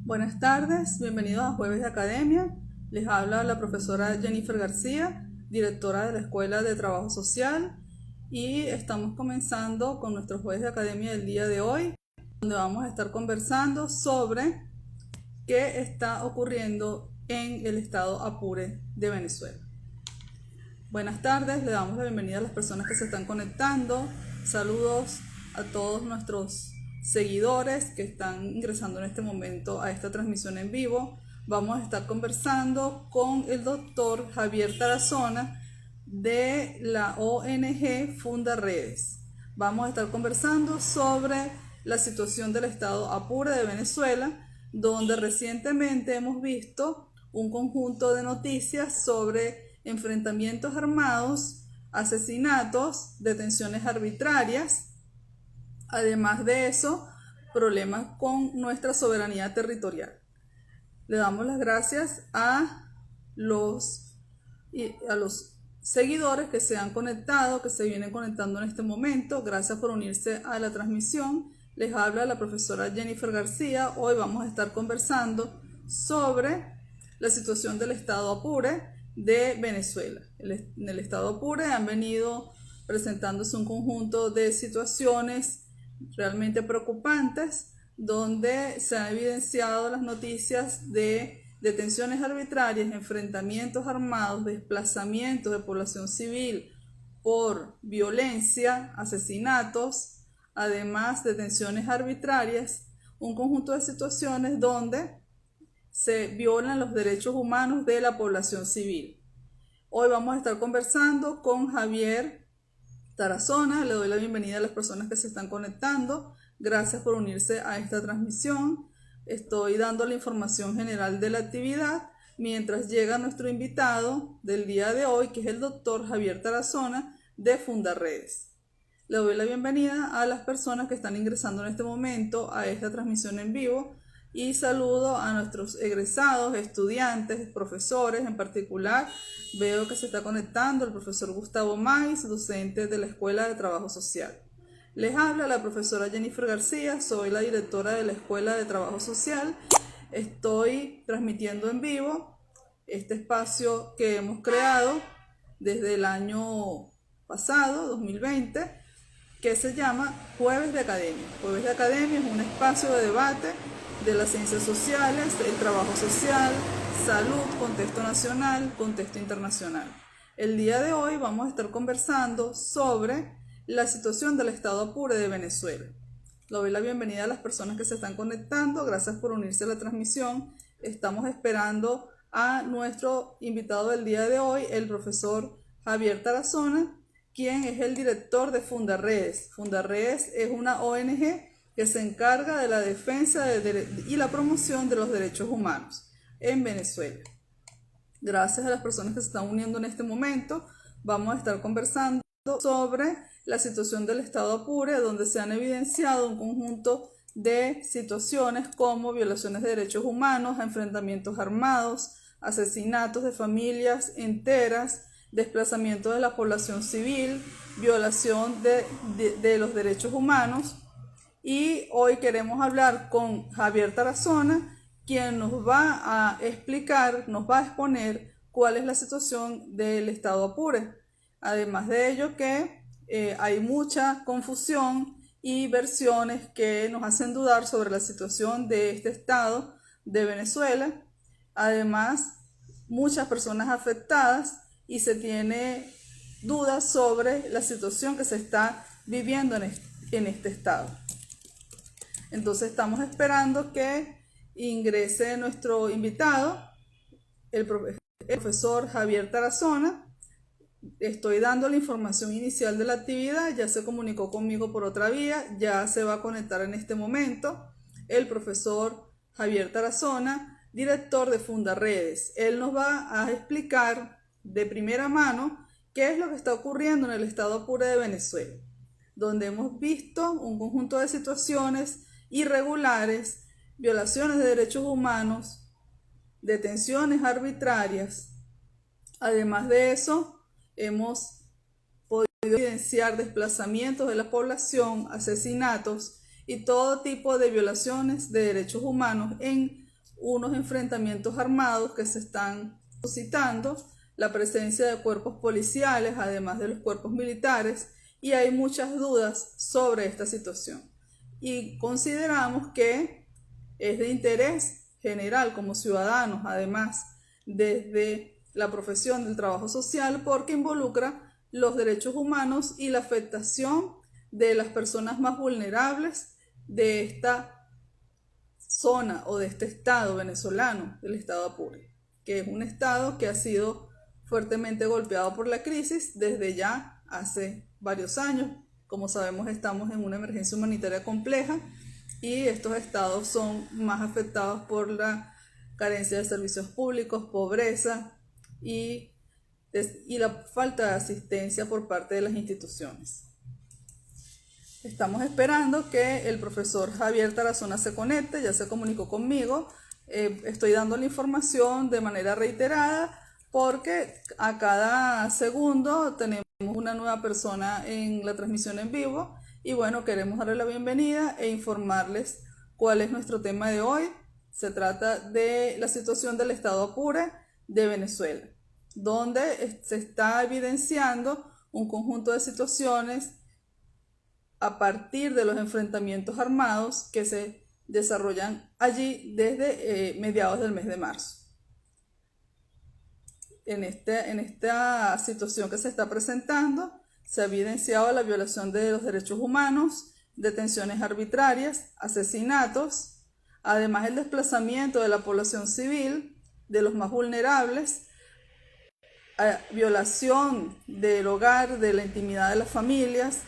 Buenas tardes, bienvenidos a Jueves de Academia. Les habla la profesora Jennifer García, directora de la Escuela de Trabajo Social, y estamos comenzando con nuestro Jueves de Academia del día de hoy, donde vamos a estar conversando sobre qué está ocurriendo en el estado Apure de Venezuela. Buenas tardes, le damos la bienvenida a las personas que se están conectando. Saludos a todos nuestros seguidores que están ingresando en este momento a esta transmisión en vivo. Vamos a estar conversando con el doctor Javier Tarazona de la ONG Fundaredes. Vamos a estar conversando sobre la situación del estado Apure de Venezuela, donde recientemente hemos visto un conjunto de noticias sobre enfrentamientos armados, asesinatos, detenciones arbitrarias. Además de eso, problemas con nuestra soberanía territorial. Le damos las gracias a los seguidores que se han conectado, que se vienen conectando en este momento. Gracias por unirse a la transmisión. Les habla la profesora Jennifer García. Hoy vamos a estar conversando sobre la situación del estado Apure de Venezuela. En el estado Apure han venido presentándose un conjunto de situaciones realmente preocupantes, donde se han evidenciado las noticias de detenciones arbitrarias, enfrentamientos armados, desplazamientos de población civil por violencia, asesinatos, además detenciones arbitrarias, un conjunto de situaciones donde se violan los derechos humanos de la población civil. Hoy vamos a estar conversando con Javier Tarazona. Le doy la bienvenida a las personas que se están conectando. Gracias por unirse a esta transmisión. Estoy dando la información general de la actividad mientras llega nuestro invitado del día de hoy, que es el doctor Javier Tarazona de Fundaredes. Le doy la bienvenida a las personas que están ingresando en este momento a esta transmisión en vivo y saludo a nuestros egresados, estudiantes, profesores en particular. Veo que se está conectando el profesor Gustavo Mais, docente de la Escuela de Trabajo Social. Les habla la profesora Jennifer García, soy la directora de la Escuela de Trabajo Social. Estoy transmitiendo en vivo este espacio que hemos creado desde el año pasado, 2020, que se llama Jueves de Academia. Jueves de Academia es un espacio de debate de las ciencias sociales, el trabajo social, salud, contexto nacional, contexto internacional. El día de hoy vamos a estar conversando sobre la situación del estado Apure de Venezuela. Le doy la bienvenida a las personas que se están conectando. Gracias por unirse a la transmisión. Estamos esperando a nuestro invitado del día de hoy, el profesor Javier Tarazona, quien es el director de Fundaredes. Fundaredes es una ONG que se encarga de la defensa y la promoción de los derechos humanos en Venezuela. Gracias a las personas que se están uniendo en este momento, vamos a estar conversando sobre la situación del estado Apure, donde se han evidenciado un conjunto de situaciones como violaciones de derechos humanos, enfrentamientos armados, asesinatos de familias enteras, desplazamiento de la población civil, violación de los derechos humanos. Y hoy queremos hablar con Javier Tarazona, quien nos va a explicar, nos va a exponer cuál es la situación del estado Apure. Además de ello que hay mucha confusión y versiones que nos hacen dudar sobre la situación de este estado de Venezuela. Además, muchas personas afectadas y se tiene dudas sobre la situación que se está viviendo en este estado. Entonces estamos esperando que ingrese nuestro invitado, el profesor Javier Tarazona. Estoy dando la información inicial de la actividad, ya se comunicó conmigo por otra vía, ya se va a conectar en este momento el profesor Javier Tarazona, director de Fundaredes. Él nos va a explicar de primera mano qué es lo que está ocurriendo en el estado Apure de Venezuela, donde hemos visto un conjunto de situaciones irregulares, violaciones de derechos humanos, detenciones arbitrarias. Además de eso, hemos podido evidenciar desplazamientos de la población, asesinatos y todo tipo de violaciones de derechos humanos en unos enfrentamientos armados que se están suscitando, la presencia de cuerpos policiales, además de los cuerpos militares, y hay muchas dudas sobre esta situación. Y consideramos que es de interés general como ciudadanos, además desde la profesión del trabajo social, porque involucra los derechos humanos y la afectación de las personas más vulnerables de esta zona o de este estado venezolano, del estado Apure, que es un estado que ha sido fuertemente golpeado por la crisis desde ya hace varios años. Como sabemos, estamos en una emergencia humanitaria compleja y estos estados son más afectados por la carencia de servicios públicos, pobreza y la falta de asistencia por parte de las instituciones. Estamos esperando que el profesor Javier Tarazona se conecte, ya se comunicó conmigo. Estoy dando la información de manera reiterada porque a cada segundo tenemos una nueva persona en la transmisión en vivo y bueno, queremos darle la bienvenida e informarles cuál es nuestro tema de hoy. Se trata de la situación del estado Apure de Venezuela, donde se está evidenciando un conjunto de situaciones a partir de los enfrentamientos armados que se desarrollan allí desde mediados del mes de marzo. En esta situación que se está presentando, se ha evidenciado la violación de los derechos humanos, detenciones arbitrarias, asesinatos, además el desplazamiento de la población civil, de los más vulnerables, violación del hogar, de la intimidad de las familias,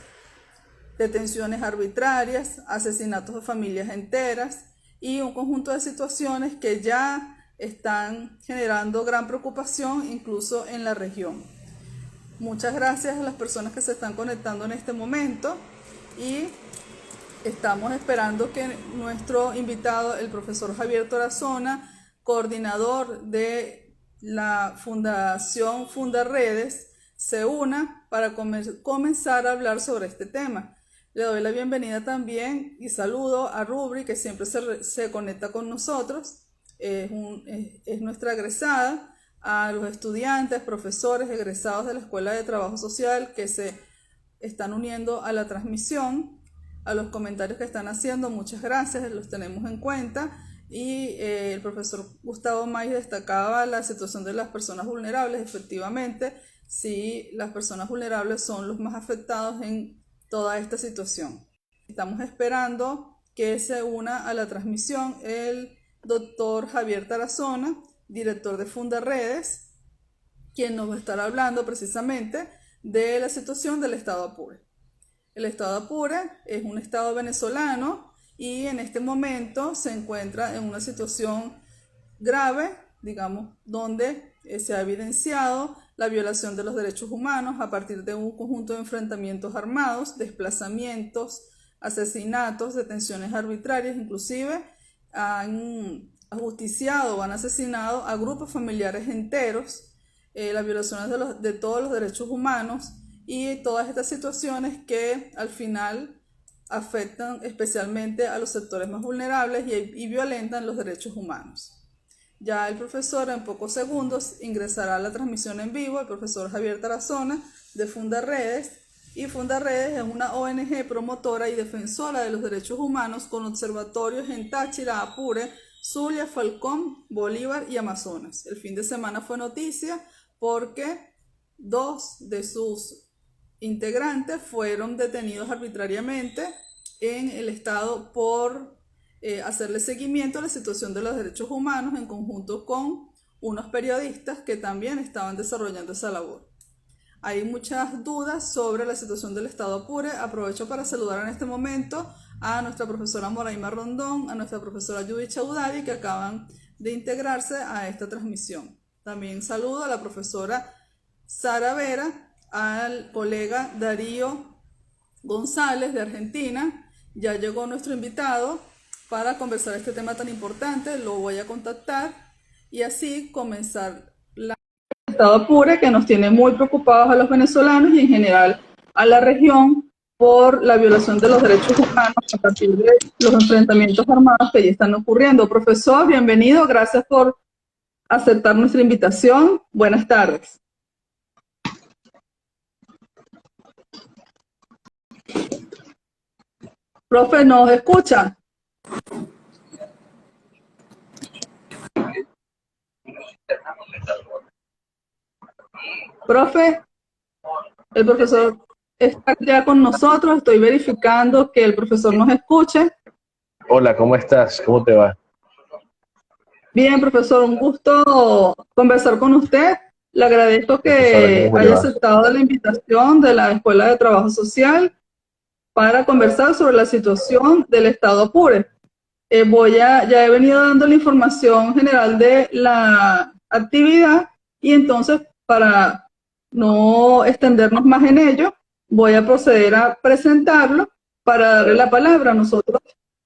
detenciones arbitrarias, asesinatos de familias enteras y un conjunto de situaciones que ya están generando gran preocupación incluso en la región. Muchas gracias a las personas que se están conectando en este momento y estamos esperando que nuestro invitado, el profesor Javier Tarazona, coordinador de la Fundación Fundaredes, se una para comenzar a hablar sobre este tema. Le doy la bienvenida también y saludo a Rubri, que siempre se conecta con nosotros, es nuestra egresada, a los estudiantes, profesores, egresados de la Escuela de Trabajo Social que se están uniendo a la transmisión, a los comentarios que están haciendo, muchas gracias, los tenemos en cuenta. Y el profesor Gustavo May destacaba la situación de las personas vulnerables. Efectivamente, sí, las personas vulnerables son los más afectados en toda esta situación. Estamos esperando que se una a la transmisión el doctor Javier Tarazona, director de Fundaredes, quien nos va a estar hablando precisamente de la situación del estado Apure. El estado Apure es un estado venezolano y en este momento se encuentra en una situación grave, digamos, donde se ha evidenciado la violación de los derechos humanos a partir de un conjunto de enfrentamientos armados, desplazamientos, asesinatos, detenciones arbitrarias, inclusive han ajusticiado o han asesinado a grupos familiares enteros, las violaciones de todos los derechos humanos y todas estas situaciones que al final afectan especialmente a los sectores más vulnerables y violentan los derechos humanos. Ya el profesor en pocos segundos ingresará a la transmisión en vivo, el profesor Javier Tarazona de Fundaredes, y Fundaredes es una ONG promotora y defensora de los derechos humanos con observatorios en Táchira, Apure, Zulia, Falcón, Bolívar y Amazonas. El fin de semana fue noticia porque 2 de sus integrantes fueron detenidos arbitrariamente en el estado por hacerle seguimiento a la situación de los derechos humanos en conjunto con unos periodistas que también estaban desarrollando esa labor. Hay muchas dudas sobre la situación del estado Apure. Aprovecho para saludar en este momento a nuestra profesora Moraima Rondón, a nuestra profesora Judy Chaudari, que acaban de integrarse a esta transmisión. También saludo a la profesora Sara Vera, al colega Darío González de Argentina. Ya llegó nuestro invitado para conversar este tema tan importante, lo voy a contactar y así comenzar el estado Apure, que nos tiene muy preocupados a los venezolanos y en general a la región por la violación de los derechos humanos a partir de los enfrentamientos armados que ya están ocurriendo. Profesor, bienvenido, gracias por aceptar nuestra invitación. Buenas tardes. Profe, ¿nos escucha? Profe, el profesor está ya con nosotros, estoy verificando que el profesor nos escuche. Hola, ¿cómo estás? ¿Cómo te va? Bien, profesor, un gusto conversar con usted. Le agradezco Profesora, que ¿cómo le haya va? aceptado la invitación de la Escuela de Trabajo Social para conversar sobre la situación del Estado Apure. Ya he venido dando la información general de la actividad y entonces, para no extendernos más en ello, voy a proceder a presentarlo para darle la palabra. Nosotros,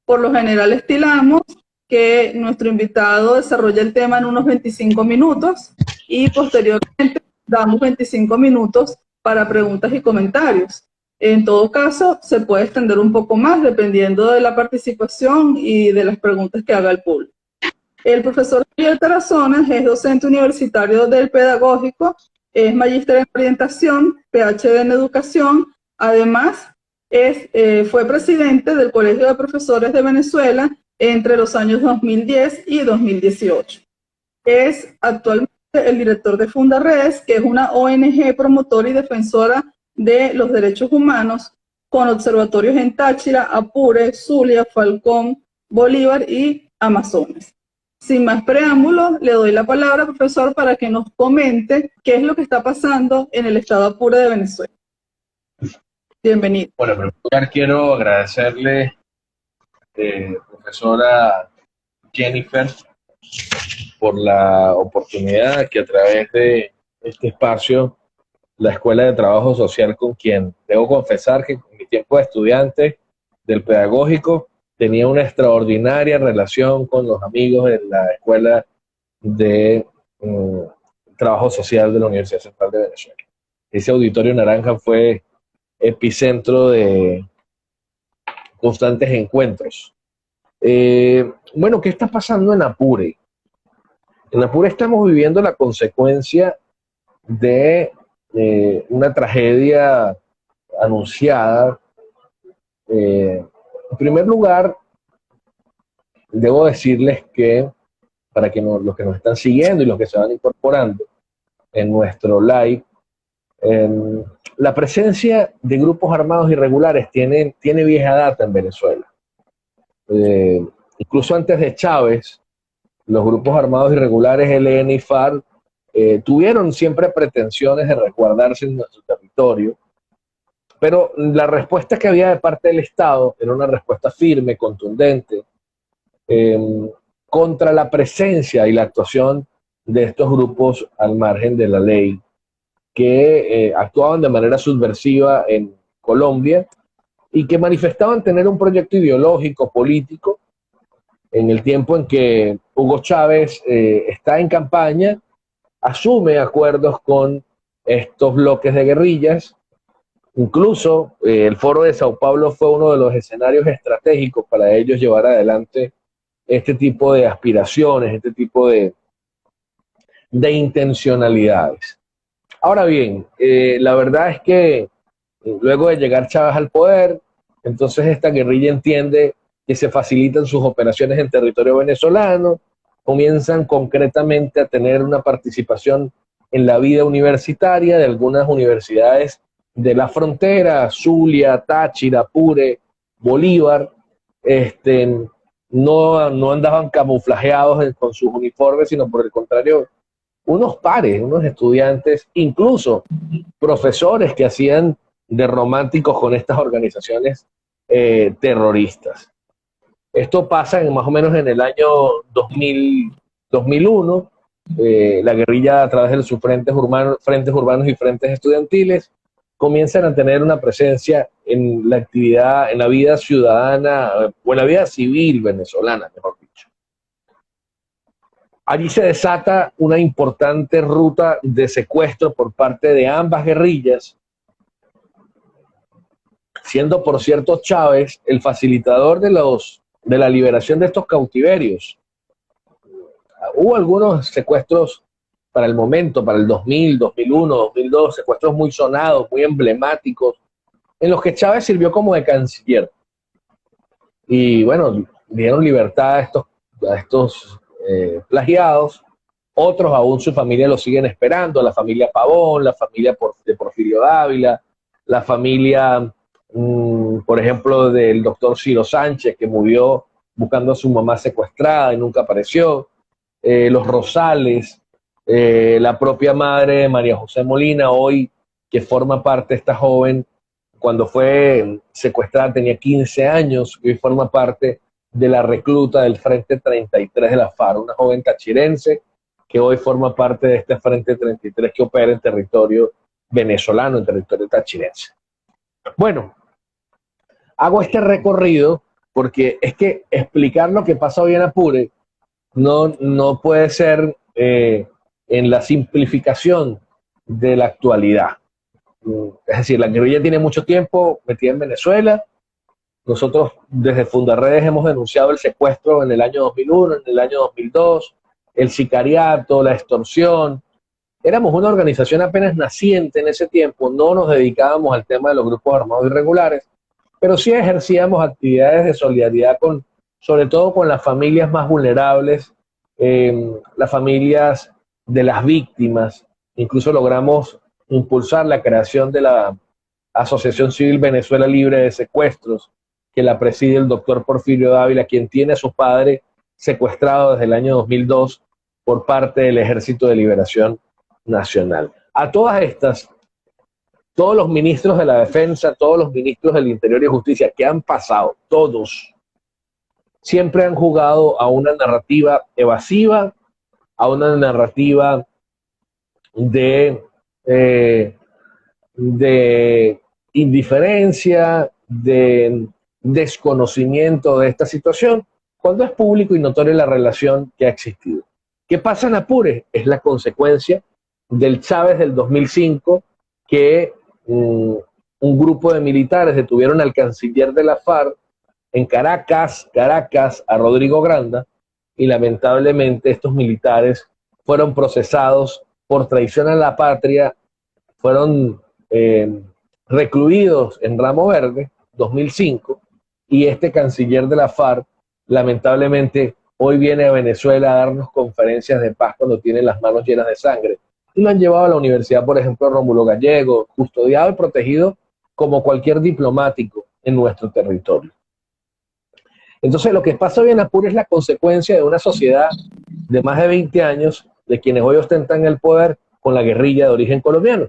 por lo general, estilamos que nuestro invitado desarrolle el tema en unos 25 minutos y posteriormente damos 25 minutos para preguntas y comentarios. En todo caso, se puede extender un poco más dependiendo de la participación y de las preguntas que haga el público. El profesor Javier Tarazona es docente universitario del Pedagógico, es magíster en orientación, PhD en educación, además fue presidente del Colegio de Profesores de Venezuela entre los años 2010 y 2018. Es actualmente el director de Fundaredes, que es una ONG promotora y defensora de los derechos humanos, con observatorios en Táchira, Apure, Zulia, Falcón, Bolívar y Amazonas. Sin más preámbulos, le doy la palabra, profesor, para que nos comente qué es lo que está pasando en el estado Apure de Venezuela. Bienvenido. Bueno, en primer lugar quiero agradecerle, profesora Jennifer, por la oportunidad que a través de este espacio, la Escuela de Trabajo Social, con quien debo confesar que en mi tiempo de estudiante del Pedagógico tenía una extraordinaria relación con los amigos de la Escuela de Trabajo Social de la Universidad Central de Venezuela. Ese auditorio naranja fue epicentro de constantes encuentros. Bueno, ¿qué está pasando en Apure? En Apure estamos viviendo la consecuencia de una tragedia anunciada. En primer lugar, debo decirles que para que los que nos están siguiendo y los que se van incorporando en nuestro live, la presencia de grupos armados irregulares tiene vieja data en Venezuela. Incluso antes de Chávez, los grupos armados irregulares ELN y FARC tuvieron siempre pretensiones de resguardarse en nuestro territorio, pero la respuesta que había de parte del Estado era una respuesta firme, contundente, contra la presencia y la actuación de estos grupos al margen de la ley, que actuaban de manera subversiva en Colombia y que manifestaban tener un proyecto ideológico, político, en el tiempo en que Hugo Chávez está en campaña, asume acuerdos con estos bloques de guerrillas. Incluso el Foro de Sao Paulo fue uno de los escenarios estratégicos para ellos llevar adelante este tipo de aspiraciones, este tipo de intencionalidades. Ahora bien, la verdad es que luego de llegar Chávez al poder, entonces esta guerrilla entiende que se facilitan sus operaciones en territorio venezolano, comienzan concretamente a tener una participación en la vida universitaria de algunas universidades de la frontera, Zulia, Táchira, Apure, Bolívar. No andaban camuflajeados con sus uniformes, sino por el contrario, unos pares, unos estudiantes, incluso profesores que hacían de románticos con estas organizaciones terroristas. Esto pasa más o menos en el año 2001. La guerrilla, a través de sus frentes urbanos y frentes estudiantiles, comienzan a tener una presencia en la actividad, en la vida ciudadana o en la vida civil venezolana, mejor dicho. Allí se desata una importante ruta de secuestro por parte de ambas guerrillas. siendo por cierto Chávez el facilitador de la liberación de estos cautiverios. Hubo algunos secuestros para el momento, para el 2000, 2001, 2002, secuestros muy sonados, muy emblemáticos, en los que Chávez sirvió como de canciller. Y bueno, dieron libertad a estos plagiados. Otros aún su familia lo siguen esperando, la familia Pavón, la familia de Porfirio Dávila, la familia, por ejemplo, del doctor Ciro Sánchez, que murió buscando a su mamá secuestrada y nunca apareció, los Rosales, la propia madre María José Molina, hoy que forma parte, esta joven, cuando fue secuestrada tenía 15 años, y hoy forma parte de la recluta del Frente 33 de la FARC, una joven tachirense que hoy forma parte de este Frente 33 que opera en territorio venezolano, en territorio tachirense. Bueno, hago este recorrido porque es que explicar lo que pasa hoy en Apure no puede ser en la simplificación de la actualidad. Es decir, la guerrilla tiene mucho tiempo metida en Venezuela. Nosotros desde Fundarredes hemos denunciado el secuestro en el año 2001, en el año 2002, el sicariato, la extorsión. Éramos una organización apenas naciente en ese tiempo, no nos dedicábamos al tema de los grupos armados irregulares, pero sí ejercíamos actividades de solidaridad sobre todo con las familias más vulnerables, las familias de las víctimas. Incluso logramos impulsar la creación de la Asociación Civil Venezuela Libre de Secuestros, que la preside el doctor Porfirio Dávila, quien tiene a su padre secuestrado desde el año 2002 por parte del Ejército de Liberación Nacional. A todas estas, todos los ministros de la Defensa, todos los ministros del Interior y Justicia que han pasado, todos, siempre han jugado a una narrativa evasiva, a una narrativa eh, de indiferencia, de desconocimiento de esta situación, cuando es público y notoria la relación que ha existido. ¿Qué pasa en Apure? Es la consecuencia del Chávez del 2005, que un grupo de militares detuvieron al canciller de la FARC en Caracas, a Rodrigo Granda, y lamentablemente estos militares fueron procesados por traición a la patria, fueron recluidos en Ramo Verde, 2005, y este canciller de la FARC, lamentablemente, hoy viene a Venezuela a darnos conferencias de paz cuando tiene las manos llenas de sangre. Y lo han llevado a la universidad, por ejemplo, Rómulo Gallego, custodiado y protegido como cualquier diplomático en nuestro territorio. Entonces, lo que pasa hoy en Apure es la consecuencia de una sociedad de más de 20 años de quienes hoy ostentan el poder con la guerrilla de origen colombiano.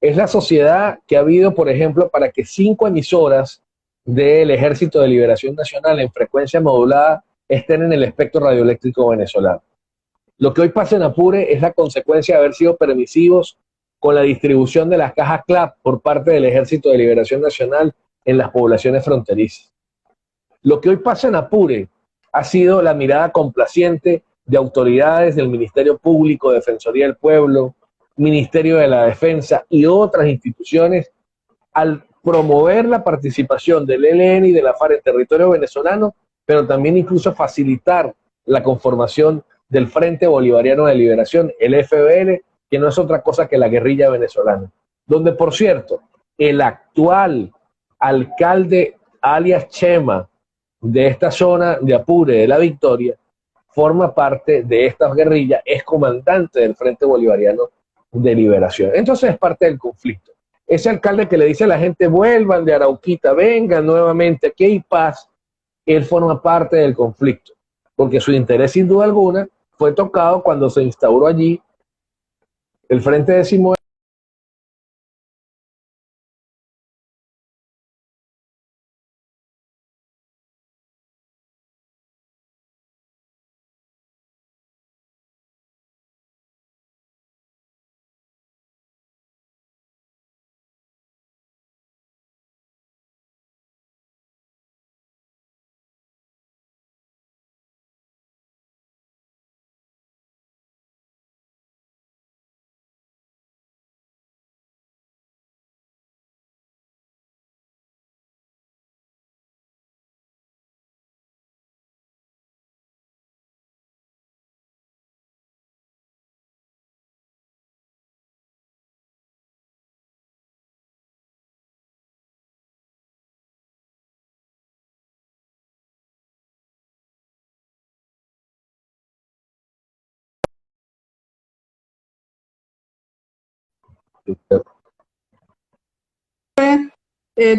Es la sociedad que ha habido, por ejemplo, para que 5 emisoras del Ejército de Liberación Nacional en frecuencia modulada estén en el espectro radioeléctrico venezolano. Lo que hoy pasa en Apure es la consecuencia de haber sido permisivos con la distribución de las cajas CLAP por parte del Ejército de Liberación Nacional en las poblaciones fronterizas. Lo que hoy pasa en Apure ha sido la mirada complaciente de autoridades del Ministerio Público, Defensoría del Pueblo, Ministerio de la Defensa y otras instituciones al promover la participación del ELN y de la FARC en territorio venezolano, pero también incluso facilitar la conformación del Frente Bolivariano de Liberación, el FBL, que no es otra cosa que la guerrilla venezolana, donde, por cierto, el actual alcalde alias Chema de esta zona de Apure, de la Victoria, forma parte de esta guerrilla, es comandante del Frente Bolivariano de Liberación. Entonces es parte del conflicto. Ese alcalde que le dice a la gente, vuelvan de Arauquita, vengan nuevamente, aquí hay paz, él forma parte del conflicto, porque su interés sin duda alguna fue tocado cuando se instauró allí el Frente Décimo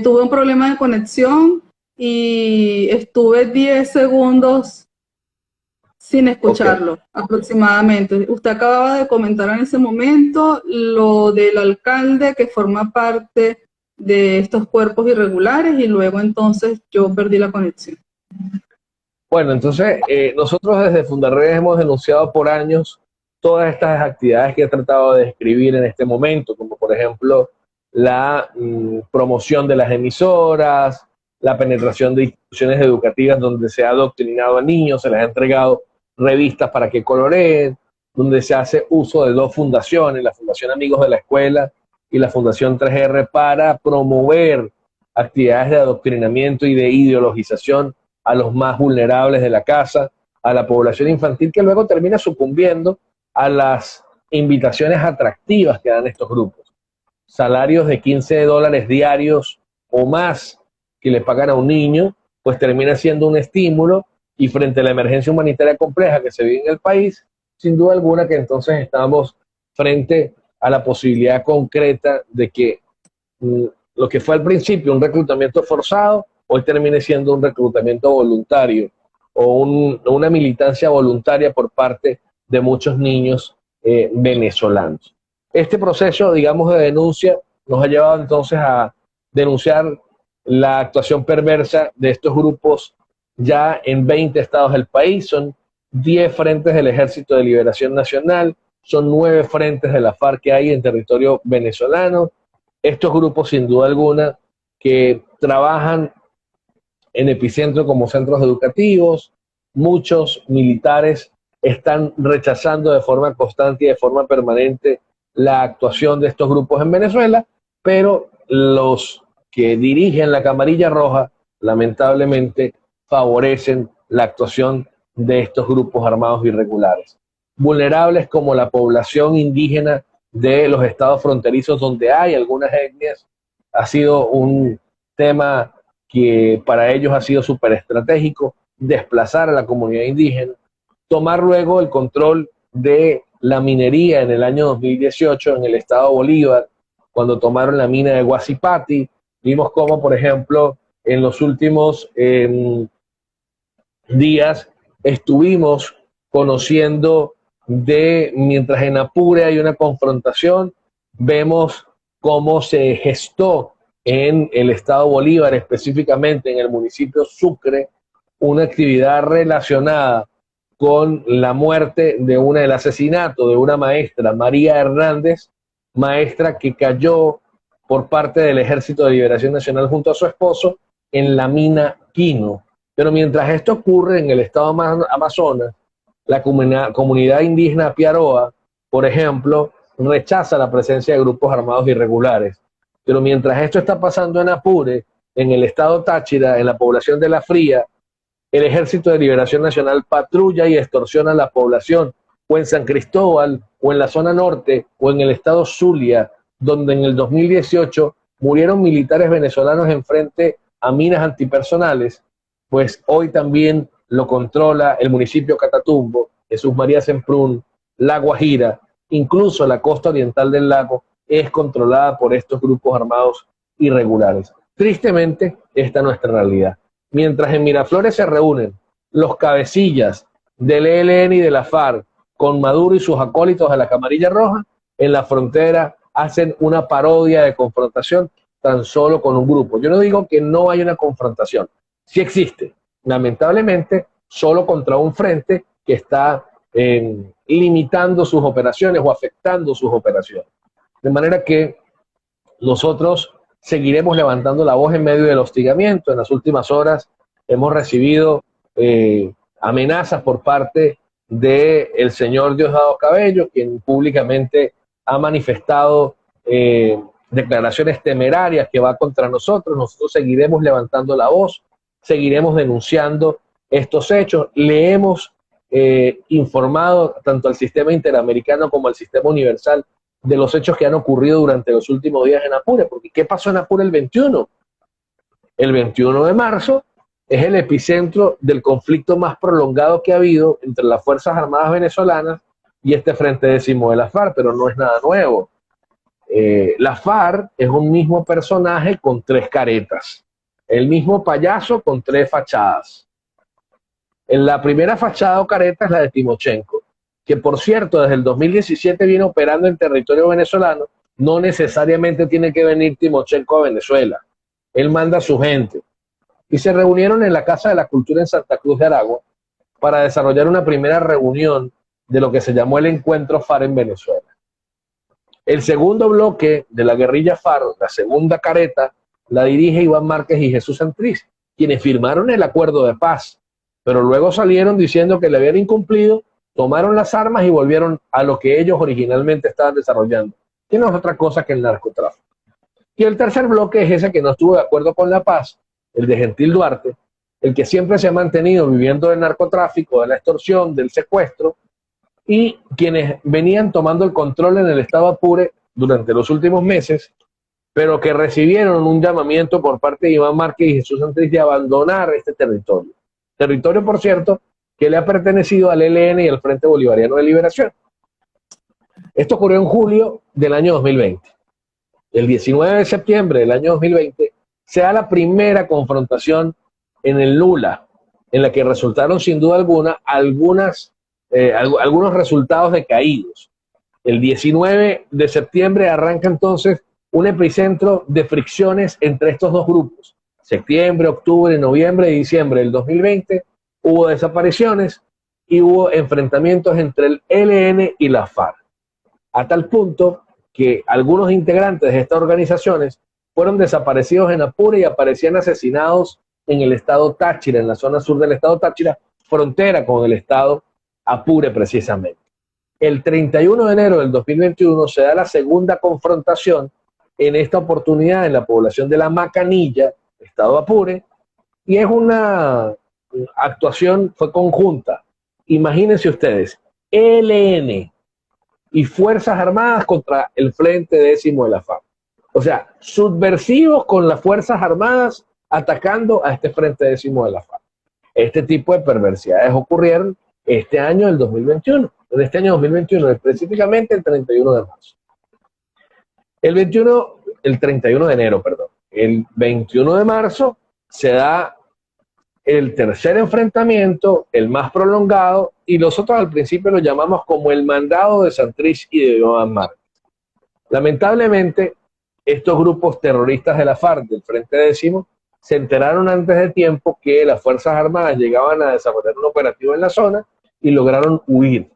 Tuve un problema de conexión y estuve 10 segundos sin escucharlo, aproximadamente. Usted acababa de comentar en ese momento lo del alcalde que forma parte de estos cuerpos irregulares y luego entonces yo perdí la conexión. Bueno, entonces nosotros desde Fundarredes hemos denunciado por años todas estas actividades que he tratado de describir en este momento, como por ejemplo la promoción de las emisoras, la penetración de instituciones educativas donde se ha adoctrinado a niños, se les ha entregado revistas para que coloreen, donde se hace uso de dos fundaciones, la Fundación Amigos de la Escuela y la Fundación 3R, para promover actividades de adoctrinamiento y de ideologización a los más vulnerables de la casa, a la población infantil, que luego termina sucumbiendo a las invitaciones atractivas que dan estos grupos. Salarios de $15 diarios o más que le pagan a un niño, pues termina siendo un estímulo, y frente a la emergencia humanitaria compleja que se vive en el país, sin duda alguna que entonces estamos frente a la posibilidad concreta de que lo que fue al principio un reclutamiento forzado, hoy termine siendo un reclutamiento voluntario o una militancia voluntaria por parte de muchos niños venezolanos. Este proceso, digamos, de denuncia nos ha llevado entonces a denunciar la actuación perversa de estos grupos ya en 20 estados del país. Son 10 frentes del Ejército de Liberación Nacional, son 9 frentes de la FARC que hay en territorio venezolano. Estos grupos, sin duda alguna, que trabajan en epicentro como centros educativos, muchos militares están rechazando de forma constante y de forma permanente la actuación de estos grupos en Venezuela, pero los que dirigen la camarilla roja lamentablemente favorecen la actuación de estos grupos armados irregulares. Vulnerables como la población indígena de los estados fronterizos donde hay algunas etnias, ha sido un tema que para ellos ha sido súper estratégico, desplazar a la comunidad indígena, tomar luego el control de la minería en el año 2018 en el estado Bolívar, cuando tomaron la mina de Guasipati. Vimos cómo, por ejemplo, en los últimos días estuvimos conociendo mientras en Apure hay una confrontación, vemos cómo se gestó en el estado Bolívar, específicamente en el municipio Sucre, una actividad relacionada con la muerte el asesinato de una maestra, María Hernández, maestra que cayó por parte del Ejército de Liberación Nacional junto a su esposo en la mina Quino. Pero mientras esto ocurre en el estado Amazonas, la comunidad indígena Piaroa, por ejemplo, rechaza la presencia de grupos armados irregulares. Pero mientras esto está pasando en Apure, en el estado Táchira, en la población de La Fría, el Ejército de Liberación Nacional patrulla y extorsiona a la población, o en San Cristóbal, o en la zona norte, o en el estado Zulia, donde en el 2018 murieron militares venezolanos en frente a minas antipersonales, pues hoy también lo controla el municipio Catatumbo, Jesús María Semprún, La Guajira, incluso la costa oriental del lago es controlada por estos grupos armados irregulares. Tristemente, esta es nuestra realidad. Mientras en Miraflores se reúnen los cabecillas del ELN y de la FARC con Maduro y sus acólitos de la Camarilla Roja, en la frontera hacen una parodia de confrontación tan solo con un grupo. Yo no digo que no hay una confrontación, sí existe, lamentablemente, solo contra un frente que está limitando sus operaciones o afectando sus operaciones. De manera que nosotros seguiremos levantando la voz en medio del hostigamiento. En las últimas horas hemos recibido amenazas por parte del señor Diosdado Cabello, quien públicamente ha manifestado declaraciones temerarias que va contra nosotros. Nosotros seguiremos levantando la voz, seguiremos denunciando estos hechos. Le hemos informado tanto al sistema interamericano como al sistema universal de los hechos que han ocurrido durante los últimos días en Apure, porque ¿qué pasó en Apure el 21? El 21 de marzo es el epicentro del conflicto más prolongado que ha habido entre las Fuerzas Armadas venezolanas y este Frente Décimo de la FARC, pero no es nada nuevo. La FARC es un mismo personaje con tres caretas, el mismo payaso con tres fachadas. En la primera fachada o careta es la de Timochenko, que por cierto desde el 2017 viene operando en territorio venezolano. No necesariamente tiene que venir Timochenko a Venezuela, él manda a su gente. Y se reunieron en la Casa de la Cultura en Santa Cruz de Aragua para desarrollar una primera reunión de lo que se llamó el Encuentro FARC en Venezuela. El segundo bloque de la guerrilla FARC, la segunda careta, la dirige Iván Márquez y Jesús Santrich, quienes firmaron el acuerdo de paz, pero luego salieron diciendo que le habían incumplido, tomaron las armas y volvieron a lo que ellos originalmente estaban desarrollando, que no es otra cosa que el narcotráfico. Y el tercer bloque es ese que no estuvo de acuerdo con la paz, el de Gentil Duarte, el que siempre se ha mantenido viviendo del narcotráfico, de la extorsión, del secuestro, y quienes venían tomando el control en el estado Apure durante los últimos meses, pero que recibieron un llamamiento por parte de Iván Márquez y Jesús Santrich de abandonar este territorio. Territorio, por cierto, que le ha pertenecido al ELN y al Frente Bolivariano de Liberación. Esto ocurrió en julio del año 2020. El 19 de septiembre del año 2020 se da la primera confrontación en el Lula, en la que resultaron sin duda alguna algunos resultados decaídos. El 19 de septiembre arranca entonces un epicentro de fricciones entre estos dos grupos. Septiembre, octubre, noviembre y diciembre del 2020 hubo desapariciones y hubo enfrentamientos entre el ELN y la FARC, a tal punto que algunos integrantes de estas organizaciones fueron desaparecidos en Apure y aparecían asesinados en el estado Táchira, en la zona sur del estado Táchira, frontera con el estado Apure precisamente. El 31 de enero del 2021 se da la segunda confrontación, en esta oportunidad en la población de La Macanilla, estado Apure, y es una actuación, fue conjunta. Imagínense ustedes, ELN y Fuerzas Armadas contra el Frente Décimo de la FARC. O sea, subversivos con las Fuerzas Armadas atacando a este Frente Décimo de la FARC. Este tipo de perversidades ocurrieron este año, el 2021, en este año 2021, específicamente el 31 de marzo. El 31 de enero, perdón. El 21 de marzo se da el tercer enfrentamiento, el más prolongado, y nosotros al principio lo llamamos como el mandado de Santrich y de Iván Márquez. Lamentablemente, estos grupos terroristas de la FARC, del Frente Décimo, se enteraron antes de tiempo que las Fuerzas Armadas llegaban a desarrollar un operativo en la zona y lograron huir.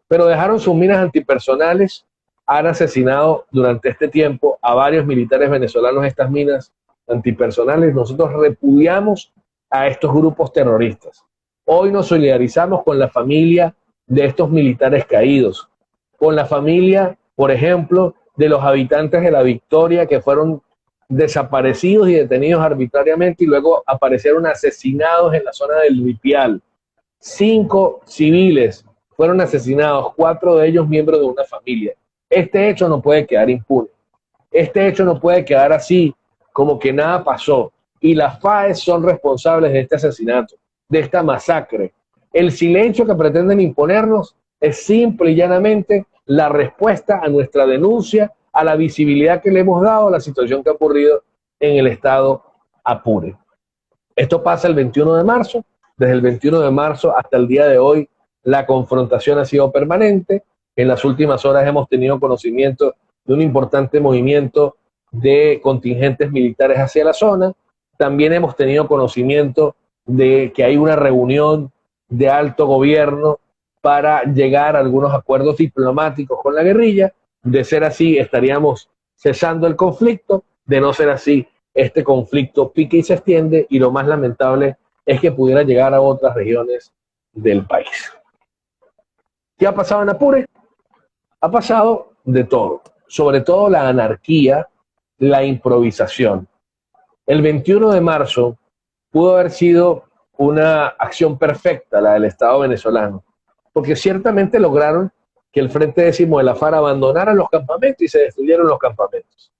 Pero dejaron sus minas antipersonales, han asesinado durante este tiempo a varios militares venezolanos estas minas antipersonales. Nosotros repudiamos a estos grupos terroristas. Hoy nos solidarizamos con la familia de estos militares caídos, con la familia, por ejemplo, de los habitantes de La Victoria que fueron desaparecidos y detenidos arbitrariamente y luego aparecieron asesinados en la zona del Ripial. 5 civiles fueron asesinados, 4 de ellos miembros de una familia. Este hecho no puede quedar impune. Este hecho no puede quedar así, como que nada pasó. Y las FAES son responsables de este asesinato, de esta masacre. El silencio que pretenden imponernos es simple y llanamente la respuesta a nuestra denuncia, a la visibilidad que le hemos dado a la situación que ha ocurrido en el estado Apure. Esto pasa el 21 de marzo. Desde el 21 de marzo hasta el día de hoy, la confrontación ha sido permanente. En las últimas horas hemos tenido conocimiento de un importante movimiento de contingentes militares hacia la zona. También hemos tenido conocimiento de que hay una reunión de alto gobierno para llegar a algunos acuerdos diplomáticos con la guerrilla. De ser así, estaríamos cesando el conflicto. De no ser así, este conflicto pique y se extiende, y lo más lamentable es que pudiera llegar a otras regiones del país. ¿Qué ha pasado en Apure? Ha pasado de todo, sobre todo la anarquía, la improvisación. El 21 de marzo pudo haber sido una acción perfecta, la del Estado venezolano, porque ciertamente lograron que el Frente Décimo de la FARC abandonara los campamentos y se destruyeron los campamentos.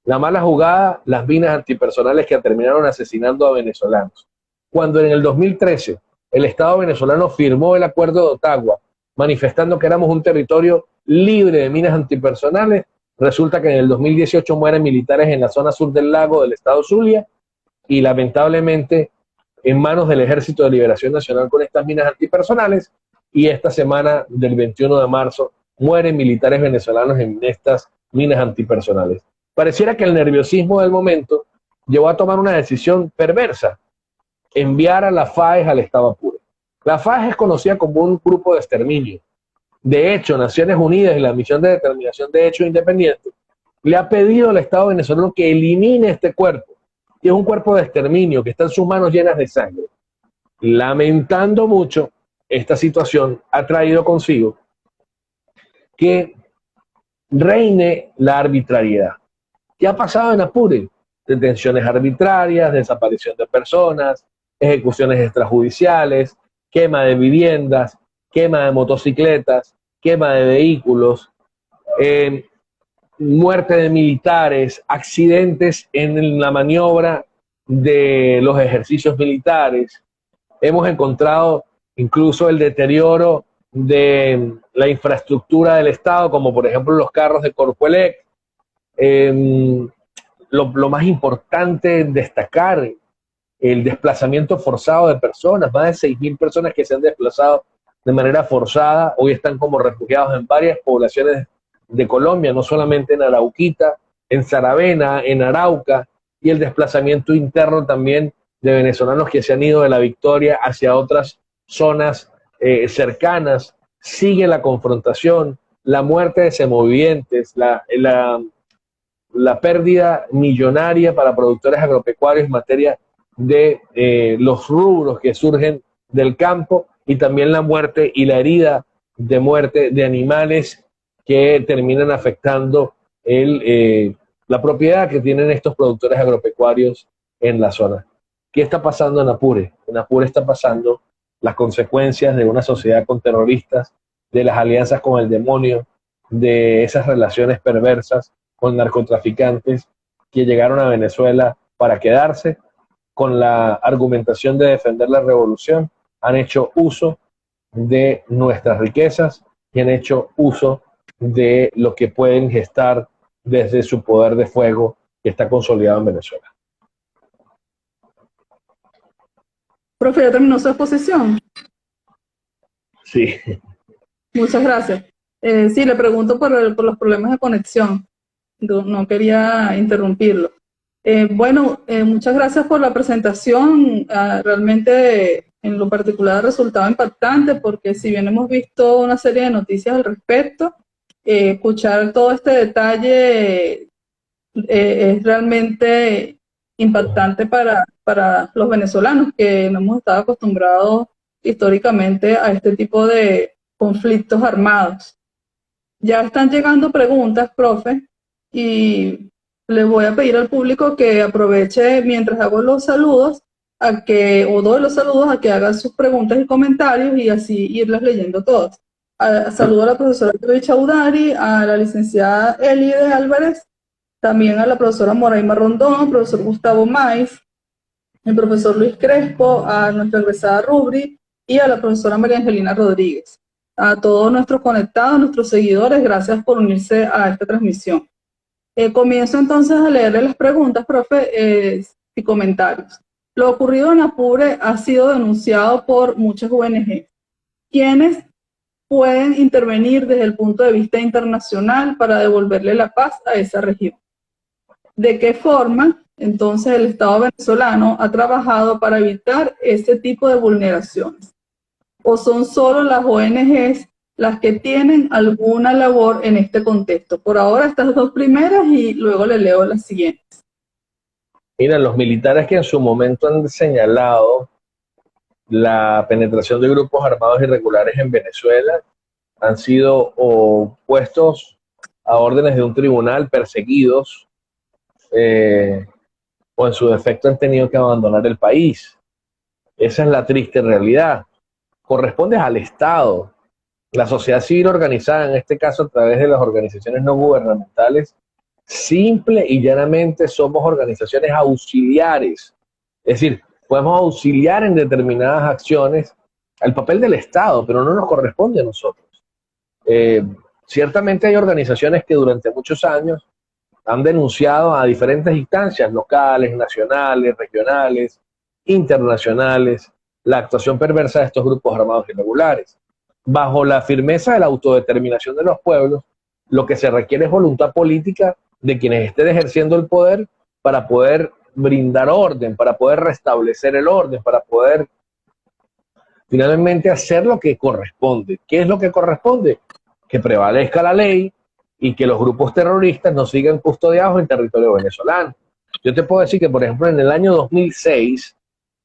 La mala jugada, las minas antipersonales que terminaron asesinando a venezolanos. Cuando en el 2013 el Estado venezolano firmó el Acuerdo de Ottawa, manifestando que éramos un territorio libre de minas antipersonales, Resulta que en el 2018 mueren militares en la zona sur del lago del estado Zulia y lamentablemente en manos del Ejército de Liberación Nacional con estas minas antipersonales, y esta semana del 21 de marzo mueren militares venezolanos en estas minas antipersonales. Pareciera que el nerviosismo del momento llevó a tomar una decisión perversa: enviar a la FAES al estado Apure. La FAES es conocida como un grupo de exterminio. De hecho, Naciones Unidas y la Misión de Determinación de Hechos Independientes le ha pedido al Estado venezolano que elimine este cuerpo, que es un cuerpo de exterminio, que está en sus manos llenas de sangre. Lamentando mucho, esta situación ha traído consigo que reine la arbitrariedad. ¿Qué ha pasado en Apure? Detenciones arbitrarias, desaparición de personas, ejecuciones extrajudiciales, quema de viviendas, quema de motocicletas, quema de vehículos, muerte de militares, accidentes en la maniobra de los ejercicios militares. Hemos encontrado incluso el deterioro de la infraestructura del Estado, como por ejemplo los carros de Corpoelec. Lo más importante destacar, el desplazamiento forzado de personas, más de 6.000 personas que se han desplazado de manera forzada, hoy están como refugiados en varias poblaciones de Colombia, no solamente en Arauquita, en Saravena, en Arauca, y el desplazamiento interno también de venezolanos que se han ido de La Victoria hacia otras zonas cercanas. Sigue la confrontación, la muerte de semovivientes, la pérdida millonaria para productores agropecuarios en materia de los rubros que surgen del campo, y también la muerte y la herida de muerte de animales que terminan afectando la propiedad que tienen estos productores agropecuarios en la zona. ¿Qué está pasando en Apure? En Apure está pasando las consecuencias de una sociedad con terroristas, de las alianzas con el demonio, de esas relaciones perversas con narcotraficantes que llegaron a Venezuela para quedarse, con la argumentación de defender la revolución. Han hecho uso de nuestras riquezas y han hecho uso de lo que pueden gestar desde su poder de fuego que está consolidado en Venezuela. Profe, ¿ya terminó su exposición? Sí. Muchas gracias. Sí, le pregunto por los problemas de conexión. No quería interrumpirlo. Muchas gracias por la presentación. Realmente, en lo particular, resultaba impactante porque si bien hemos visto una serie de noticias al respecto, escuchar todo este detalle es realmente impactante para los venezolanos, que no hemos estado acostumbrados históricamente a este tipo de conflictos armados. Ya están llegando preguntas, profe, y le voy a pedir al público que aproveche mientras hago los saludos doy los saludos a que haga sus preguntas y comentarios y así irlas leyendo todas. Saludo a la profesora Luis Chaudari, a la licenciada Elide Álvarez, también a la profesora Moraima Rondón, al profesor Gustavo Maiz, el profesor Luis Crespo, a nuestra egresada Rubri y a la profesora María Angelina Rodríguez. A todos nuestros conectados, nuestros seguidores, gracias por unirse a esta transmisión. Comienzo entonces a leerle las preguntas, profe, y comentarios. Lo ocurrido en Apure ha sido denunciado por muchas ONG. ¿Quiénes pueden intervenir desde el punto de vista internacional para devolverle la paz a esa región? ¿De qué forma, entonces, el Estado venezolano ha trabajado para evitar este tipo de vulneraciones? ¿O son solo las ONGs las que tienen alguna labor en este contexto? Por ahora estas dos primeras y luego le leo las siguientes. Mira, los militares que en su momento han señalado la penetración de grupos armados irregulares en Venezuela han sido o puestos a órdenes de un tribunal, perseguidos, o en su defecto han tenido que abandonar el país. Esa es la triste realidad. Corresponde al Estado. La sociedad civil organizada, en este caso a través de las organizaciones no gubernamentales, simple y llanamente somos organizaciones auxiliares. Es decir, podemos auxiliar en determinadas acciones al papel del Estado, pero no nos corresponde a nosotros. ciertamente hay organizaciones que durante muchos años han denunciado a diferentes instancias locales, nacionales, regionales, internacionales, la actuación perversa de estos grupos armados irregulares. Bajo la firmeza de la autodeterminación de los pueblos, lo que se requiere es voluntad política de quienes estén ejerciendo el poder para poder brindar orden, para poder restablecer el orden, para poder finalmente hacer lo que corresponde. ¿Qué es lo que corresponde? Que prevalezca la ley y que los grupos terroristas no sigan custodiados en territorio venezolano. Yo te puedo decir que, por ejemplo, en el año 2006,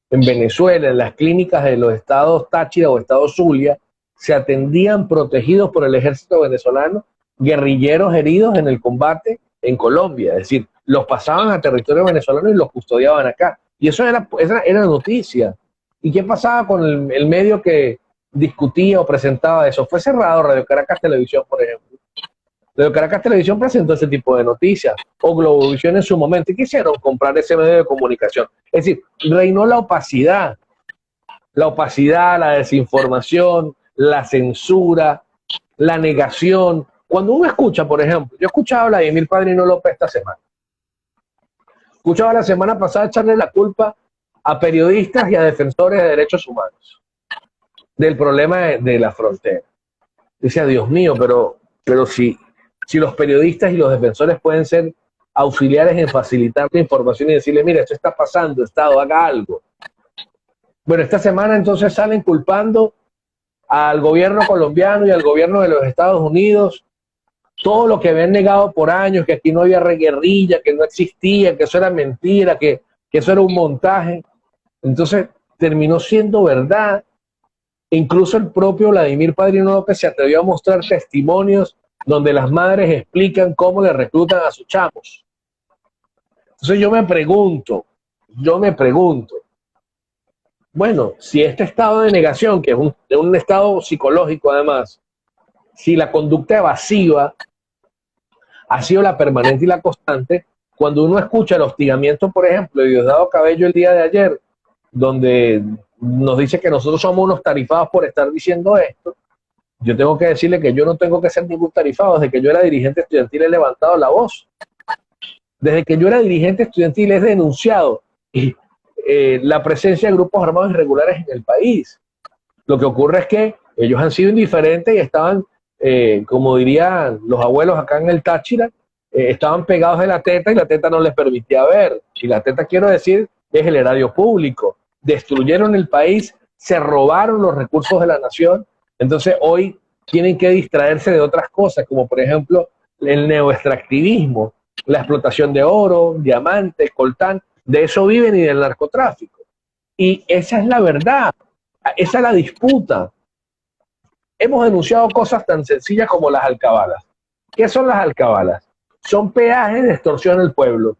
en Venezuela, en las clínicas de los estados Táchira o estado Zulia, se atendían protegidos por el ejército venezolano guerrilleros heridos en el combate en Colombia. Es decir, los pasaban a territorio venezolano y los custodiaban acá. Y eso era noticia. ¿Y qué pasaba con el medio que discutía o presentaba eso? Fue cerrado. Radio Caracas Televisión, por ejemplo. Radio Caracas Televisión presentó ese tipo de noticias, o Globovisión en su momento, y quisieron comprar ese medio de comunicación. Es decir, reinó la opacidad, la desinformación, la censura, la negación. Cuando uno escucha, por ejemplo, yo escuchaba a Vladimir Padrino López esta semana, escuchaba la semana pasada echarle la culpa a periodistas y a defensores de derechos humanos del problema de la frontera. Decía, Dios mío, pero si los periodistas y los defensores pueden ser auxiliares en facilitar la información y decirle, mira, esto está pasando, Estado, haga algo. Bueno, esta semana entonces salen culpando al gobierno colombiano y al gobierno de los Estados Unidos todo lo que habían negado por años, que aquí no había guerrilla, que no existía, que eso era mentira, que eso era un montaje. Entonces terminó siendo verdad. Incluso el propio Vladimir Padrino López se atrevió a mostrar testimonios donde las madres explican cómo le reclutan a sus chamos. Entonces yo me pregunto, bueno, si este estado de negación, que es un estado psicológico además, si la conducta evasiva ha sido la permanente y la constante, cuando uno escucha el hostigamiento, por ejemplo, de Diosdado Cabello el día de ayer, donde nos dice que nosotros somos unos tarifados por estar diciendo esto, yo tengo que decirle que yo no tengo que ser ningún tarifado. Desde que yo era dirigente estudiantil he levantado la voz. Desde que yo era dirigente estudiantil he denunciado la presencia de grupos armados irregulares en el país. Lo que ocurre es que ellos han sido indiferentes y estaban, como dirían los abuelos acá en el Táchira, estaban pegados de la teta y la teta no les permitía ver. Y la teta, quiero decir, es el erario público. Destruyeron el país, se robaron los recursos de la nación. Entonces hoy tienen que distraerse de otras cosas, como por ejemplo el neoextractivismo, la explotación de oro, diamantes, coltán. De eso viven y del narcotráfico. Y esa es la verdad, esa es la disputa. Hemos denunciado cosas tan sencillas como las alcabalas. ¿Qué son las alcabalas? Son peajes de extorsión al pueblo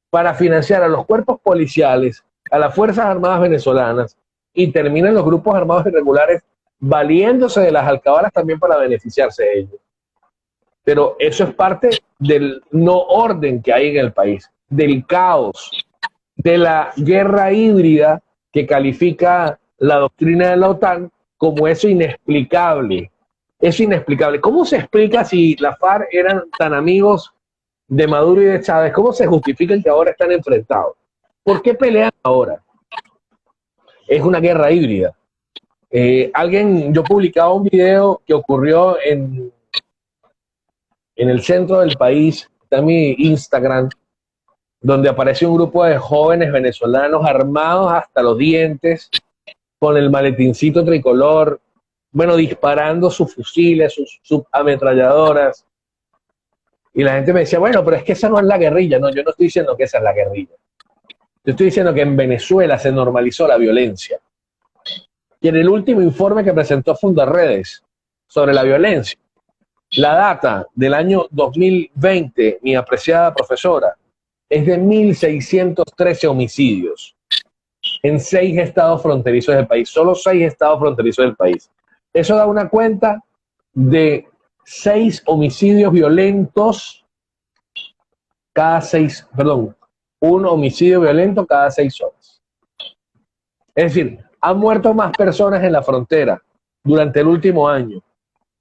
para financiar a los cuerpos policiales, a las Fuerzas Armadas venezolanas, y terminan los grupos armados irregulares valiéndose de las alcabalas también para beneficiarse de ellos. Pero eso es parte del no orden que hay en el país, del caos, de la guerra híbrida que califica la doctrina de la OTAN como eso inexplicable. Es inexplicable. ¿Cómo se explica si la FARC eran tan amigos de Maduro y de Chávez? ¿Cómo se justifica que ahora están enfrentados? ¿Por qué pelean ahora? Es una guerra híbrida. Yo publicaba un video que ocurrió en el centro del país, está en mi Instagram, donde aparece un grupo de jóvenes venezolanos armados hasta los dientes, con el maletincito tricolor, bueno, disparando sus fusiles, sus ametralladoras. Y la gente me decía, bueno, pero es que esa no es la guerrilla. No, yo no estoy diciendo que esa es la guerrilla. Yo estoy diciendo que en Venezuela se normalizó la violencia. Y en el último informe que presentó Fundarredes sobre la violencia, la data del año 2020, mi apreciada profesora, es de 1.613 homicidios en 6 estados fronterizos del país, solo 6 estados fronterizos del país. Eso da una cuenta de 6 homicidios violentos un homicidio violento cada 6 horas. Es decir, han muerto más personas en la frontera durante el último año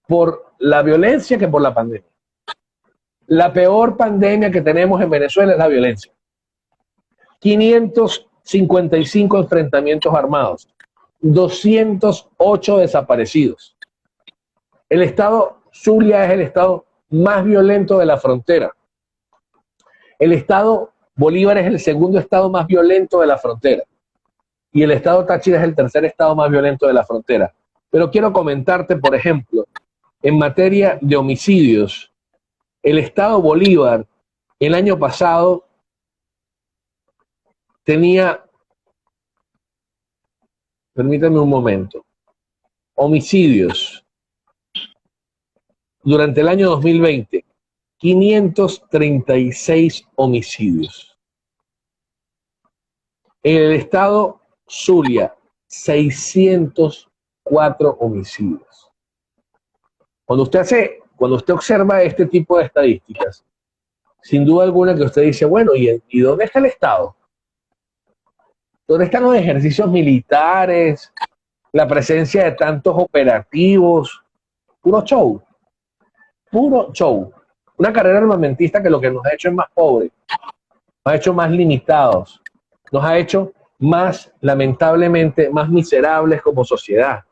por la violencia que por la pandemia. La peor pandemia que tenemos en Venezuela es la violencia. 555 enfrentamientos armados, 208 desaparecidos. El estado Zulia es el estado más violento de la frontera. El estado Bolívar es el segundo estado más violento de la frontera. Y el estado Táchira es el tercer estado más violento de la frontera. Pero quiero comentarte, por ejemplo, en materia de homicidios, el estado Bolívar el año pasado tenía, permítame un momento, homicidios durante el año 2020, 536 homicidios. En el estado Zulia, 604 homicidios. Cuando usted observa este tipo de estadísticas, sin duda alguna que usted dice, bueno, ¿y dónde está el Estado? ¿Dónde están los ejercicios militares? La presencia de tantos operativos. Puro show. Puro show. Una carrera armamentista que lo que nos ha hecho es más pobres, nos ha hecho más limitados, nos ha hecho más, lamentablemente, más miserables como sociedad.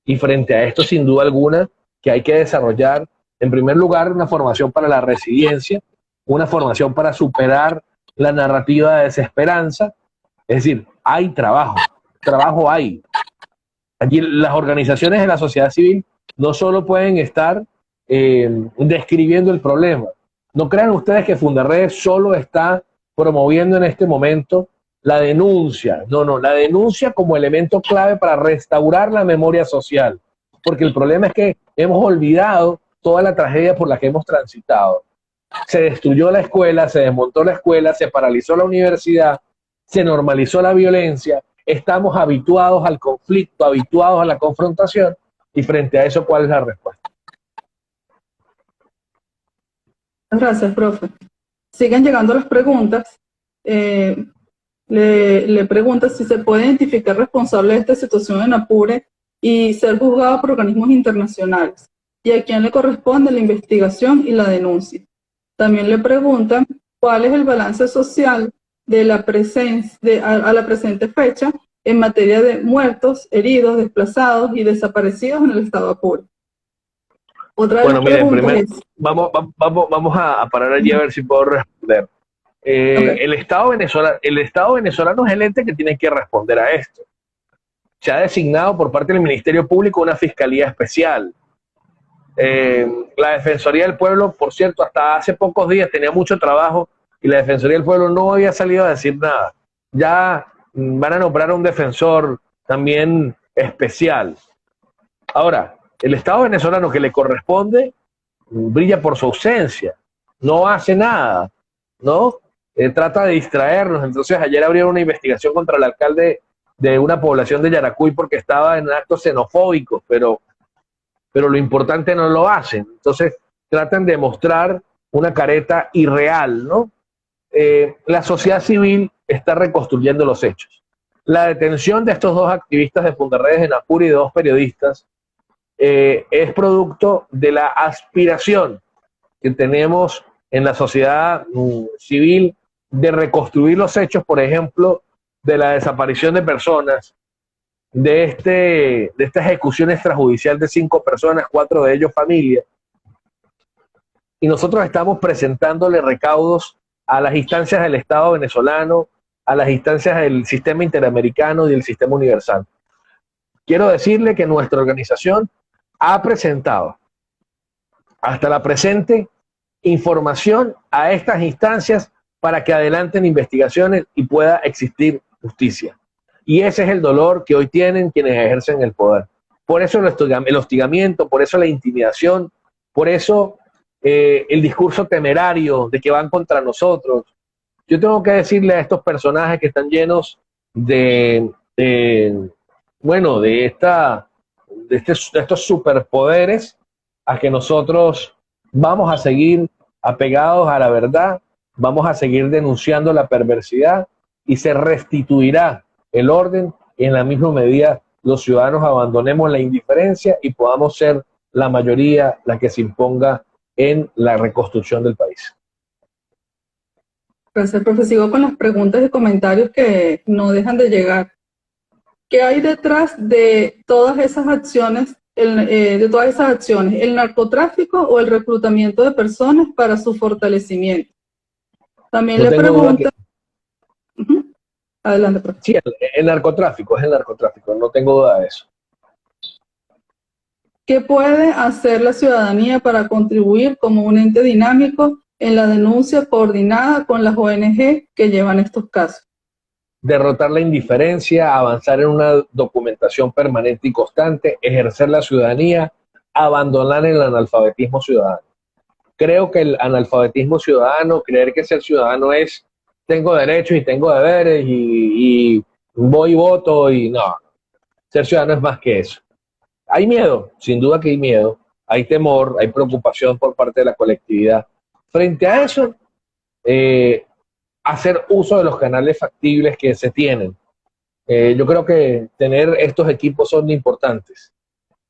Y frente a esto, sin duda alguna, que hay que desarrollar, en primer lugar, una formación para la resiliencia, una formación para superar la narrativa de desesperanza. Es decir, hay trabajo hay. Allí las organizaciones de la sociedad civil no solo pueden estar describiendo el problema. No crean ustedes que Fundarredes solo está promoviendo en este momento la denuncia. No, la denuncia como elemento clave para restaurar la memoria social. Porque el problema es que hemos olvidado toda la tragedia por la que hemos transitado. Se destruyó la escuela, se desmontó la escuela, se paralizó la universidad, se normalizó la violencia, estamos habituados al conflicto, habituados a la confrontación, y frente a eso, ¿cuál es la respuesta? Gracias, profe. Siguen llegando las preguntas. Le pregunta si se puede identificar responsable de esta situación en Apure y ser juzgado por organismos internacionales, y a quién le corresponde la investigación y la denuncia. También le preguntan cuál es el balance social de la a la presente fecha en materia de muertos, heridos, desplazados y desaparecidos en el estado Apure. Otra de las preguntas es... Vamos a parar allí a ver si puedo responder. Okay. El Estado venezolano es el ente que tiene que responder a esto. Se ha designado por parte del Ministerio Público una fiscalía especial. La Defensoría del Pueblo, por cierto, hasta hace pocos días tenía mucho trabajo y la Defensoría del Pueblo no había salido a decir nada. Ya van a nombrar un defensor también especial. Ahora, el Estado venezolano que le corresponde brilla por su ausencia, no hace nada, ¿no? Trata de distraernos. Entonces ayer abrieron una investigación contra el alcalde de una población de Yaracuy porque estaba en actos xenofóbicos, pero lo importante no lo hacen. Entonces tratan de mostrar una careta irreal, ¿no? La sociedad civil está reconstruyendo los hechos. La detención de estos dos activistas de Fundarredes en Apure y de dos periodistas es producto de la aspiración que tenemos en la sociedad civil de reconstruir los hechos, por ejemplo, de la desaparición de personas, de esta ejecución extrajudicial de 5 personas, 4 de ellos familias. Y nosotros estamos presentándole recaudos a las instancias del Estado venezolano, a las instancias del sistema interamericano y del sistema universal. Quiero decirle que nuestra organización ha presentado hasta la presente información a estas instancias para que adelanten investigaciones y pueda existir justicia. Y ese es el dolor que hoy tienen quienes ejercen el poder. Por eso el hostigamiento, por eso la intimidación, por eso el discurso temerario de que van contra nosotros. Yo tengo que decirle a estos personajes que están llenos de estos superpoderes, a que nosotros vamos a seguir apegados a la verdad, vamos a seguir denunciando la perversidad y se restituirá el orden y en la misma medida los ciudadanos abandonemos la indiferencia y podamos ser la mayoría la que se imponga en la reconstrucción del país. Gracias, profe. Sigo con las preguntas y comentarios que no dejan de llegar. ¿Qué hay detrás de todas esas acciones, ¿El narcotráfico o el reclutamiento de personas para su fortalecimiento? También No le tengo duda pregunta... Ujú. Adelante, profe. sí, el narcotráfico, es el narcotráfico, no tengo duda de eso. ¿Qué puede hacer la ciudadanía para contribuir como un ente dinámico en la denuncia coordinada con las ONG que llevan estos casos? Derrotar la indiferencia, avanzar en una documentación permanente y constante, ejercer la ciudadanía, abandonar el analfabetismo ciudadano. Creo que el analfabetismo ciudadano, creer que ser ciudadano es tengo derechos y tengo deberes y voy y voto y no, ser ciudadano es más que eso. Hay miedo, sin duda que hay miedo, hay temor, hay preocupación por parte de la colectividad. Frente a eso, hacer uso de los canales factibles que se tienen. Yo creo que tener estos equipos son importantes.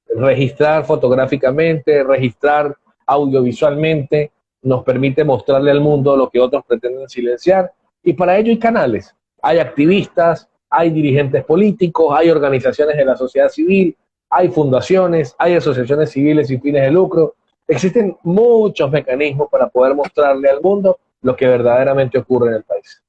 Registrar fotográficamente, registrar audiovisualmente, nos permite mostrarle al mundo lo que otros pretenden silenciar, y para ello hay canales. Hay activistas, hay dirigentes políticos, hay organizaciones de la sociedad civil, hay fundaciones, hay asociaciones civiles sin fines de lucro. Existen muchos mecanismos para poder mostrarle al mundo lo que verdaderamente ocurre en el país.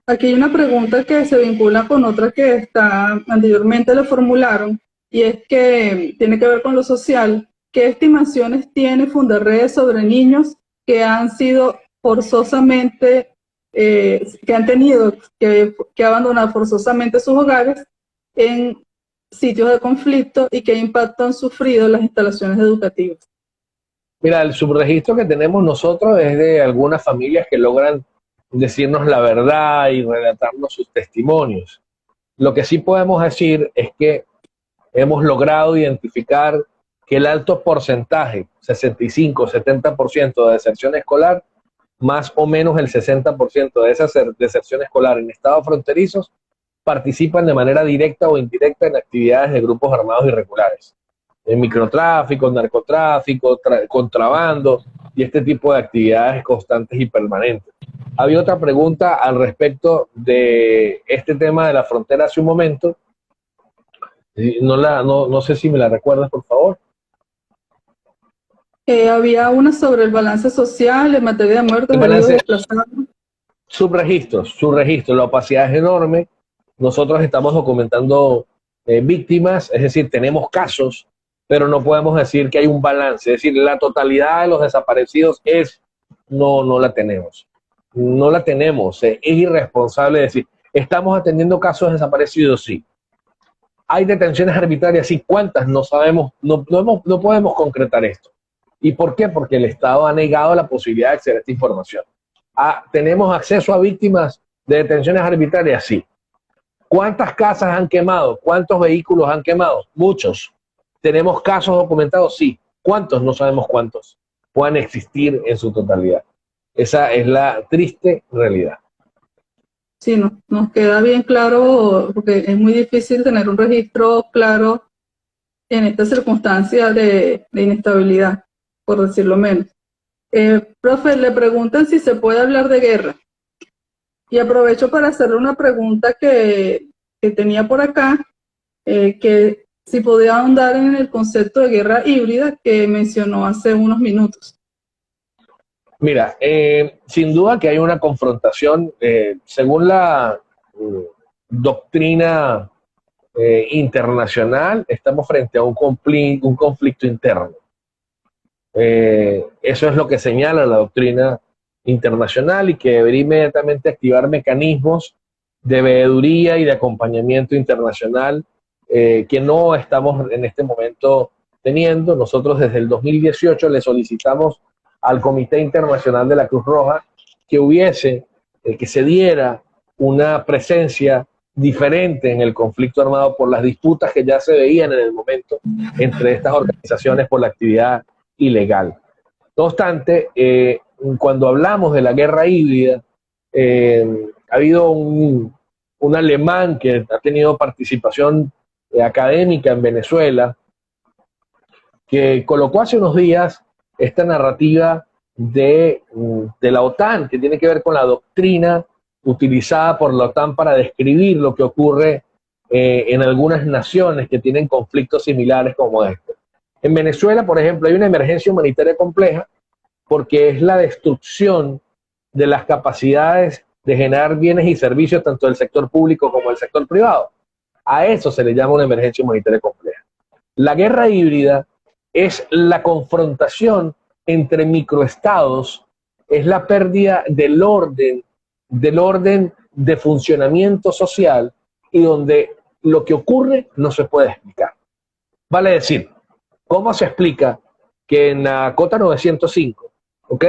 Aquí hay una pregunta que se vincula con otra que anteriormente le formularon, y es que tiene que ver con lo social. ¿Qué estimaciones tiene Fundarredes sobre niños que han sido forzosamente, que han tenido que abandonar forzosamente sus hogares en sitios de conflicto y qué impacto han sufrido las instalaciones educativas? Mira, el subregistro que tenemos nosotros es de algunas familias que logran decirnos la verdad y relatarnos sus testimonios. Lo que sí podemos decir es que hemos logrado identificar que el alto porcentaje, 65-70% de deserción escolar, más o menos el 60% de esa deserción escolar en estados fronterizos, participan de manera directa o indirecta en actividades de grupos armados irregulares, en microtráfico, narcotráfico, contrabando y este tipo de actividades constantes y permanentes. Había otra pregunta al respecto de este tema de la frontera hace un momento. No sé si me la recuerdas, por favor. Había una sobre el balance social en materia de muertos, El heridos y balance, desplazados. subregistros, la opacidad es enorme. Nosotros estamos documentando víctimas, es decir, tenemos casos, pero no podemos decir que hay un balance. Es decir, la totalidad de los desaparecidos no la tenemos. No la tenemos. Es irresponsable decir, estamos atendiendo casos de desaparecidos, sí. Hay detenciones arbitrarias, sí. ¿Cuántas? No sabemos, no podemos concretar esto. ¿Y por qué? Porque el Estado ha negado la posibilidad de acceder a esta información. ¿Tenemos acceso a víctimas de detenciones arbitrarias? Sí. ¿Cuántas casas han quemado? ¿Cuántos vehículos han quemado? Muchos. ¿Tenemos casos documentados? Sí. ¿Cuántos? No sabemos cuántos puedan existir en su totalidad. Esa es la triste realidad. Sí, nos queda bien claro, porque es muy difícil tener un registro claro en esta circunstancia de inestabilidad, por decirlo menos. Profe, le preguntan si se puede hablar de guerra. Y aprovecho para hacerle una pregunta que tenía por acá, que si podía ahondar en el concepto de guerra híbrida que mencionó hace unos minutos. Mira, sin duda que hay una confrontación, según la doctrina internacional, estamos frente a un conflicto interno. Eso es lo que señala la doctrina internacional y que debería inmediatamente activar mecanismos de veeduría y de acompañamiento internacional que no estamos en este momento teniendo. Nosotros desde el 2018 le solicitamos al Comité Internacional de la Cruz Roja que se diera una presencia diferente en el conflicto armado por las disputas que ya se veían en el momento entre estas organizaciones por la actividad ilegal. No obstante, cuando hablamos de la guerra híbrida, ha habido un alemán que ha tenido participación académica en Venezuela, que colocó hace unos días esta narrativa de la OTAN, que tiene que ver con la doctrina utilizada por la OTAN para describir lo que ocurre en algunas naciones que tienen conflictos similares como este. En Venezuela, por ejemplo, hay una emergencia humanitaria compleja porque es la destrucción de las capacidades de generar bienes y servicios tanto del sector público como del sector privado. A eso se le llama una emergencia humanitaria compleja. La guerra híbrida es la confrontación entre microestados, es la pérdida del orden de funcionamiento social y donde lo que ocurre no se puede explicar. Vale decir, ¿cómo se explica que en la Cota 905, ¿ok?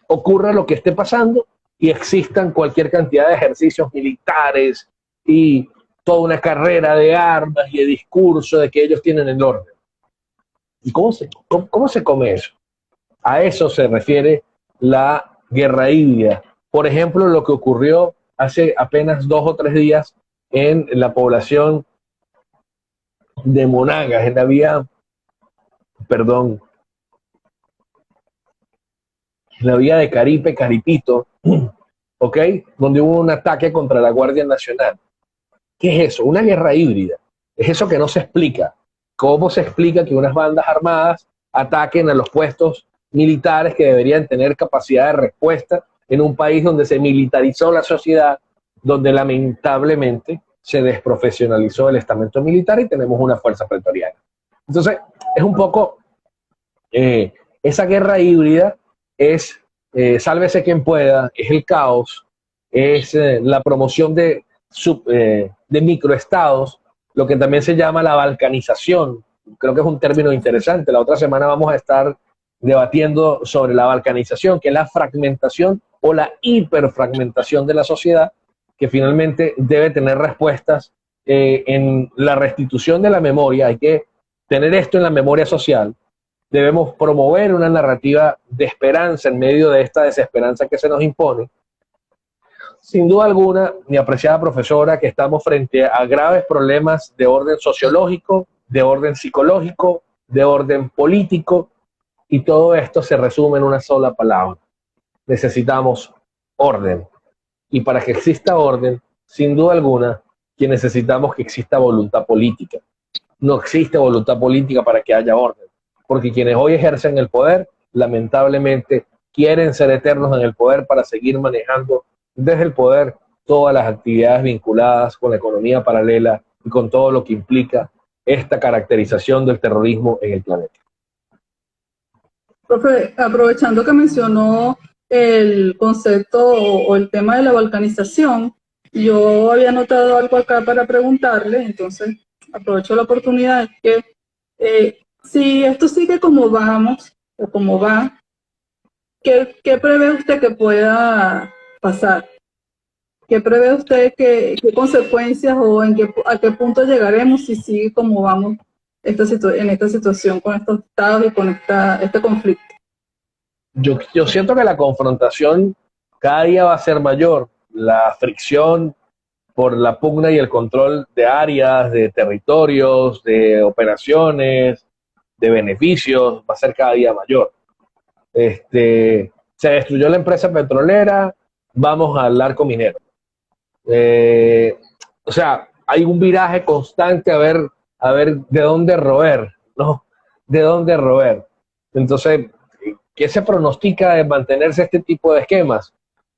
Ocurra lo que esté pasando y existan cualquier cantidad de ejercicios militares y toda una carrera de armas y de discurso de que ellos tienen el orden? ¿Y cómo se come eso? A eso se refiere la guerra híbrida. Por ejemplo, lo que ocurrió hace apenas 2 o 3 días en la población de Monagas, en la vía de Caripito, ¿ok? Donde hubo un ataque contra la Guardia Nacional. ¿Qué es eso? Una guerra híbrida. Es eso que no se explica. ¿Cómo se explica que unas bandas armadas ataquen a los puestos militares que deberían tener capacidad de respuesta en un país donde se militarizó la sociedad, donde lamentablemente se desprofesionalizó el estamento militar y tenemos una fuerza pretoriana? Entonces, es un poco, esa guerra híbrida es, sálvese quien pueda, es el caos, es la promoción de microestados, lo que también se llama la balcanización. Creo que es un término interesante. La otra semana vamos a estar debatiendo sobre la balcanización, que es la fragmentación o la hiperfragmentación de la sociedad, que finalmente debe tener respuestas en la restitución de la memoria. Hay que tener esto en la memoria social. Debemos promover una narrativa de esperanza en medio de esta desesperanza que se nos impone. Sin duda alguna, mi apreciada profesora, que estamos frente a graves problemas de orden sociológico, de orden psicológico, de orden político, y todo esto se resume en una sola palabra. Necesitamos orden. Y para que exista orden, sin duda alguna, que necesitamos que exista voluntad política. No existe voluntad política para que haya orden, porque quienes hoy ejercen el poder, lamentablemente, quieren ser eternos en el poder para seguir manejando desde el poder todas las actividades vinculadas con la economía paralela y con todo lo que implica esta caracterización del terrorismo en el planeta. Profe, aprovechando que mencionó el concepto o el tema de la balcanización, yo había notado algo acá para preguntarle, entonces aprovecho la oportunidad, que si esto sigue como vamos o como va, ¿qué prevé usted que pueda pasar? ¿Qué prevé usted, qué consecuencias o a qué punto llegaremos si sigue como vamos en esta situación con estos estados y con este conflicto? Yo siento que la confrontación cada día va a ser mayor. La fricción por la pugna y el control de áreas, de territorios, de operaciones, de beneficios, va a ser cada día mayor. Se destruyó la empresa petrolera, vamos al arco minero. O sea, hay un viraje constante a ver de dónde roer, ¿no? De dónde roer. Entonces, ¿qué se pronostica de mantenerse este tipo de esquemas?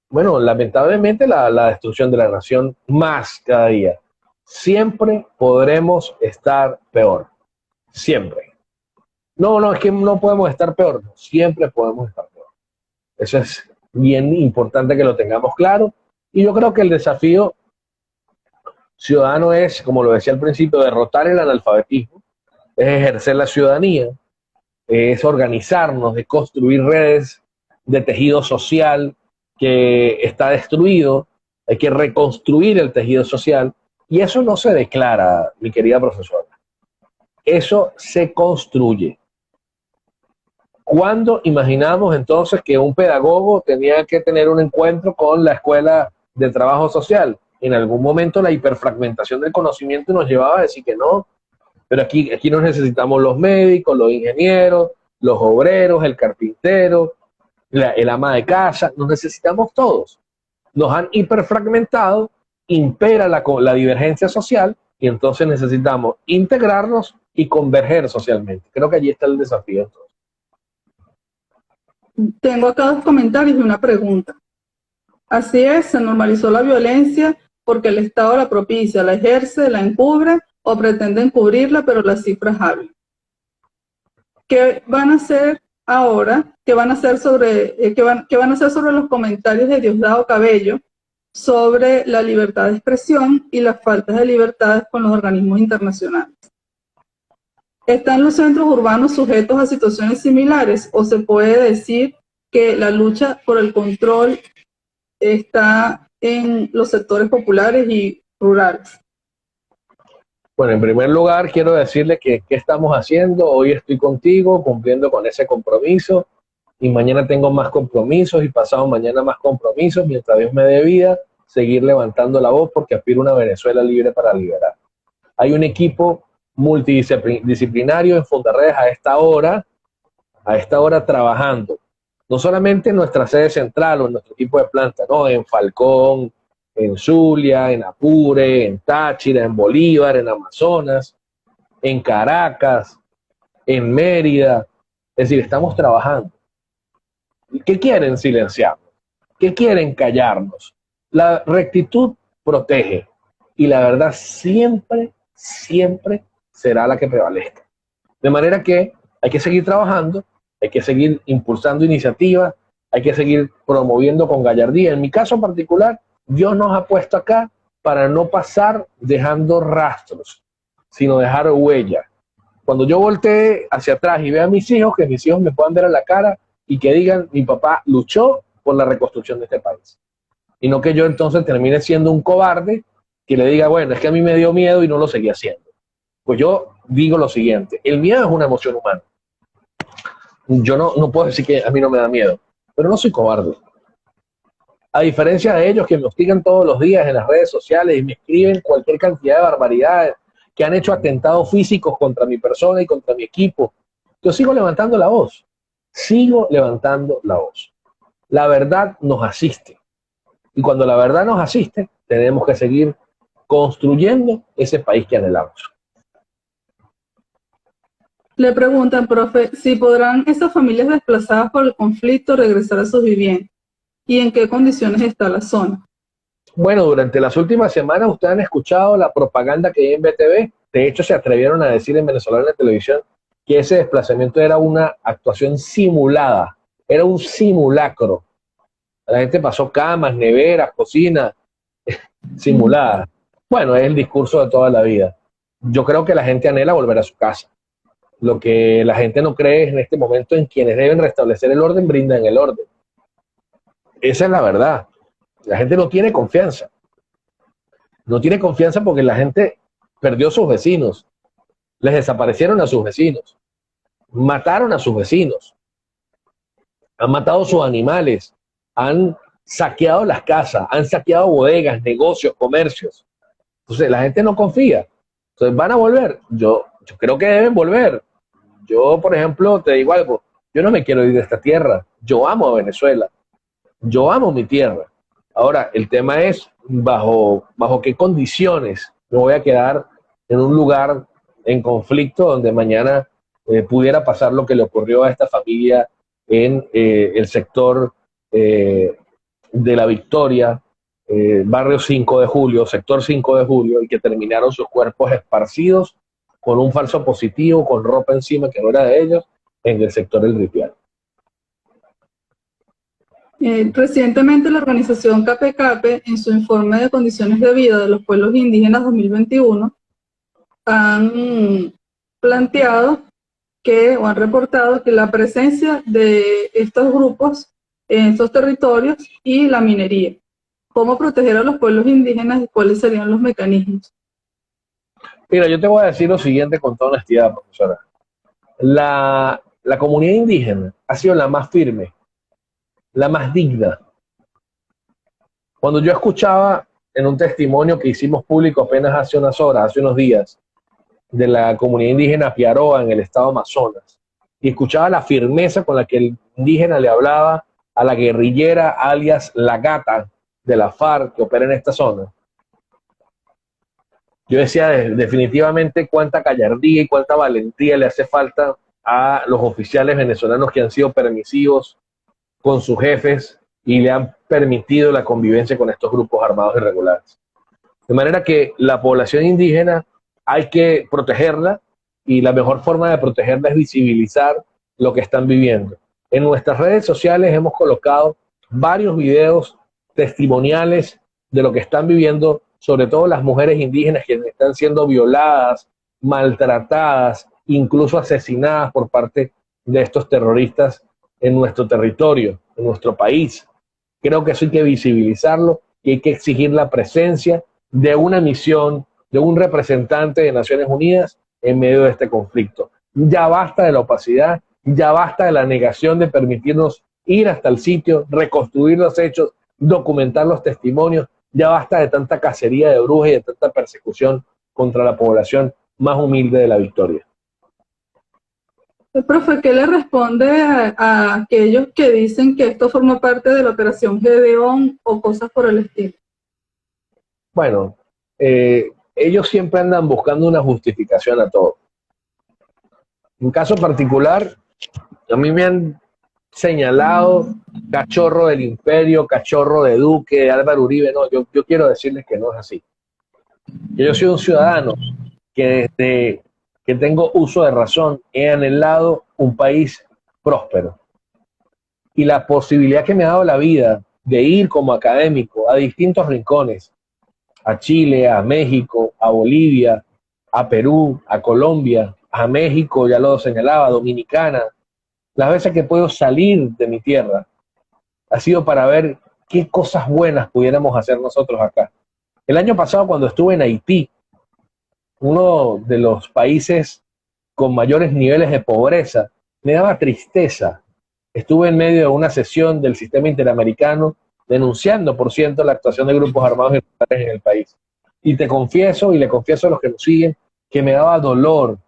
Bueno, lamentablemente la destrucción de la nación más cada día. Siempre podremos estar peor. Siempre. No, es que no podemos estar peor. No, siempre podemos estar peor. Eso es bien importante que lo tengamos claro. Y yo creo que el desafío ciudadano es, como lo decía al principio, derrotar el analfabetismo, es ejercer la ciudadanía, es organizarnos, es construir redes de tejido social que está destruido, hay que reconstruir el tejido social, y eso no se declara, mi querida profesora, eso se construye. ¿Cuándo imaginamos entonces que un pedagogo tenía que tener un encuentro con la escuela de trabajo social? En algún momento la hiperfragmentación del conocimiento nos llevaba a decir que no. Pero aquí nos necesitamos los médicos, los ingenieros, los obreros, el carpintero, el ama de casa, nos necesitamos todos. Nos han hiperfragmentado, impera la divergencia social y entonces necesitamos integrarnos y converger socialmente. Creo que allí está el desafío. Tengo acá 2 comentarios y una pregunta. Así es, se normalizó la violencia porque el Estado la propicia, la ejerce, la encubre o pretende encubrirla, pero las cifras hablan. ¿Qué van a hacer ahora? ¿Qué van a hacer sobre los comentarios de Diosdado Cabello sobre la libertad de expresión y las faltas de libertades con los organismos internacionales? ¿Están los centros urbanos sujetos a situaciones similares o se puede decir que la lucha por el control está en los sectores populares y rurales? Bueno, en primer lugar, quiero decirle que qué estamos haciendo. Hoy estoy contigo, cumpliendo con ese compromiso, y mañana tengo más compromisos y pasado mañana más compromisos, mientras Dios me dé vida, seguir levantando la voz porque aspiro a una Venezuela libre para liberar. Hay un equipo multidisciplinario en Fundaredes a esta hora trabajando, no solamente en nuestra sede central o en nuestro equipo de planta, no, en Falcón, en Zulia, en Apure, en Táchira, en Bolívar, en Amazonas, en Caracas, en Mérida. Es decir, estamos trabajando. ¿Qué quieren silenciarnos? ¿Qué quieren callarnos? La rectitud protege y la verdad siempre, siempre será la que prevalezca. De manera que hay que seguir trabajando, hay que seguir impulsando iniciativas, hay que seguir promoviendo con gallardía. En mi caso particular, Dios nos ha puesto acá para no pasar dejando rastros, sino dejar huella. Cuando yo voltee hacia atrás y vea a mis hijos, que mis hijos me puedan ver a la cara y que digan, mi papá luchó por la reconstrucción de este país. Y no que yo entonces termine siendo un cobarde que le diga, bueno, es que a mí me dio miedo y no lo seguí haciendo. Pues yo digo lo siguiente, el miedo es una emoción humana. Yo no puedo decir que a mí no me da miedo, pero no soy cobarde. A diferencia de ellos que me hostigan todos los días en las redes sociales y me escriben cualquier cantidad de barbaridades, que han hecho atentados físicos contra mi persona y contra mi equipo, yo sigo levantando la voz. Sigo levantando la voz. La verdad nos asiste. Y cuando la verdad nos asiste, tenemos que seguir construyendo ese país que anhelamos. Le preguntan, profe, si podrán estas familias desplazadas por el conflicto regresar a sus viviendas y en qué condiciones está la zona. Bueno, durante las últimas semanas ustedes han escuchado la propaganda que hay en BTV. De hecho, se atrevieron a decir en Venezolana Televisión que ese desplazamiento era una actuación simulada, era un simulacro. La gente pasó camas, neveras, cocinas, simuladas. Bueno, es el discurso de toda la vida. Yo creo que la gente anhela volver a su casa. Lo que la gente no cree es en este momento en quienes deben restablecer el orden, brindan el orden. Esa es la verdad. La gente no tiene confianza. No tiene confianza porque la gente perdió a sus vecinos. Les desaparecieron a sus vecinos. Mataron a sus vecinos. Han matado a sus animales. Han saqueado las casas. Han saqueado bodegas, negocios, comercios. Entonces la gente no confía. Entonces van a volver. Yo creo que deben volver. Yo, por ejemplo, te digo algo. Yo no me quiero ir de esta tierra. Yo amo a Venezuela. Yo amo mi tierra. Ahora, el tema es bajo qué condiciones me voy a quedar en un lugar en conflicto donde mañana pudiera pasar lo que le ocurrió a esta familia en el sector de La Victoria, barrio 5 de julio, sector 5 de julio, y que terminaron sus cuerpos esparcidos con un falso positivo, con ropa encima que no era de ellos, en el sector del Ripial. Recientemente la organización CAPE, en su informe de condiciones de vida de los pueblos indígenas 2021, han planteado o han reportado que la presencia de estos grupos en estos territorios y la minería. ¿Cómo proteger a los pueblos indígenas y cuáles serían los mecanismos? Mira, yo te voy a decir lo siguiente con toda honestidad, profesora. La comunidad indígena ha sido la más firme, la más digna. Cuando yo escuchaba en un testimonio que hicimos público apenas hace unas horas, hace unos días, de la comunidad indígena Piaroa en el estado Amazonas y escuchaba la firmeza con la que el indígena le hablaba a la guerrillera alias La Gata de la FARC que opera en esta zona, yo decía definitivamente cuánta gallardía y cuánta valentía le hace falta a los oficiales venezolanos que han sido permisivos con sus jefes y le han permitido la convivencia con estos grupos armados irregulares. De manera que la población indígena hay que protegerla y la mejor forma de protegerla es visibilizar lo que están viviendo. En nuestras redes sociales hemos colocado varios videos testimoniales de lo que están viviendo, sobre todo las mujeres indígenas que están siendo violadas, maltratadas, incluso asesinadas por parte de estos terroristas en nuestro territorio, en nuestro país. Creo que eso hay que visibilizarlo y hay que exigir la presencia de una misión, de un representante de Naciones Unidas en medio de este conflicto. Ya basta de la opacidad, ya basta de la negación de permitirnos ir hasta el sitio, reconstruir los hechos, documentar los testimonios, ya basta de tanta cacería de brujas y de tanta persecución contra la población más humilde de la Victoria. Profe, ¿qué le responde a aquellos que dicen que esto forma parte de la Operación Gedeón o cosas por el estilo? Bueno, ellos siempre andan buscando una justificación a todo. En caso particular, a mí me han señalado cachorro del imperio, cachorro de Duque, de Álvaro Uribe. No, yo quiero decirles que no es así. Yo soy un ciudadano que desde que tengo uso de razón he anhelado un país próspero. Y la posibilidad que me ha dado la vida de ir como académico a distintos rincones, a Chile, a México, a Bolivia, a Perú, a Colombia, a México, ya lo señalaba, Dominicana, las veces que puedo salir de mi tierra, ha sido para ver qué cosas buenas pudiéramos hacer nosotros acá. El año pasado, cuando estuve en Haití, uno de los países con mayores niveles de pobreza, me daba tristeza. Estuve en medio de una sesión del sistema interamericano denunciando, por ciento, la actuación de grupos armados irregulares en el país. Y te confieso, y le confieso a los que nos siguen, que me daba dolor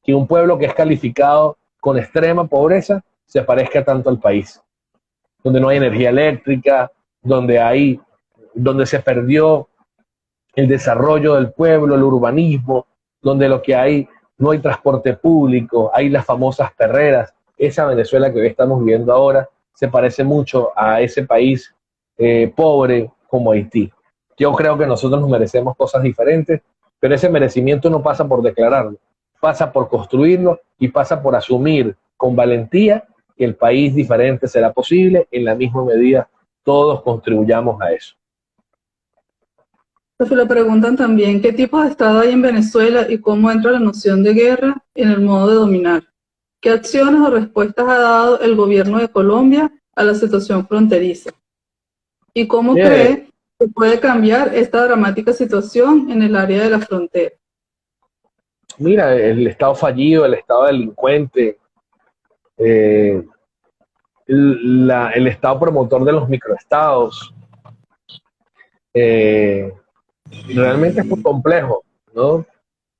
que un pueblo que es calificado con extrema pobreza se parezca tanto al país, donde no hay energía eléctrica, donde se perdió el desarrollo del pueblo, el urbanismo, donde lo que hay, no hay transporte público, hay las famosas perreras. Esa Venezuela que hoy estamos viviendo ahora se parece mucho a ese país pobre como Haití. Yo creo que nosotros nos merecemos cosas diferentes, pero ese merecimiento no pasa por declararlo, pasa por construirlo y pasa por asumir con valentía que el país diferente será posible. En la misma medida todos contribuyamos a eso. Le preguntan también qué tipo de Estado hay en Venezuela y cómo entra la noción de guerra en el modo de dominar. ¿Qué acciones o respuestas ha dado el gobierno de Colombia a la situación fronteriza? ¿Y cómo cree que puede cambiar esta dramática situación en el área de la frontera? Mira, el Estado fallido, el Estado delincuente, el Estado promotor de los microestados, realmente es muy complejo, ¿no?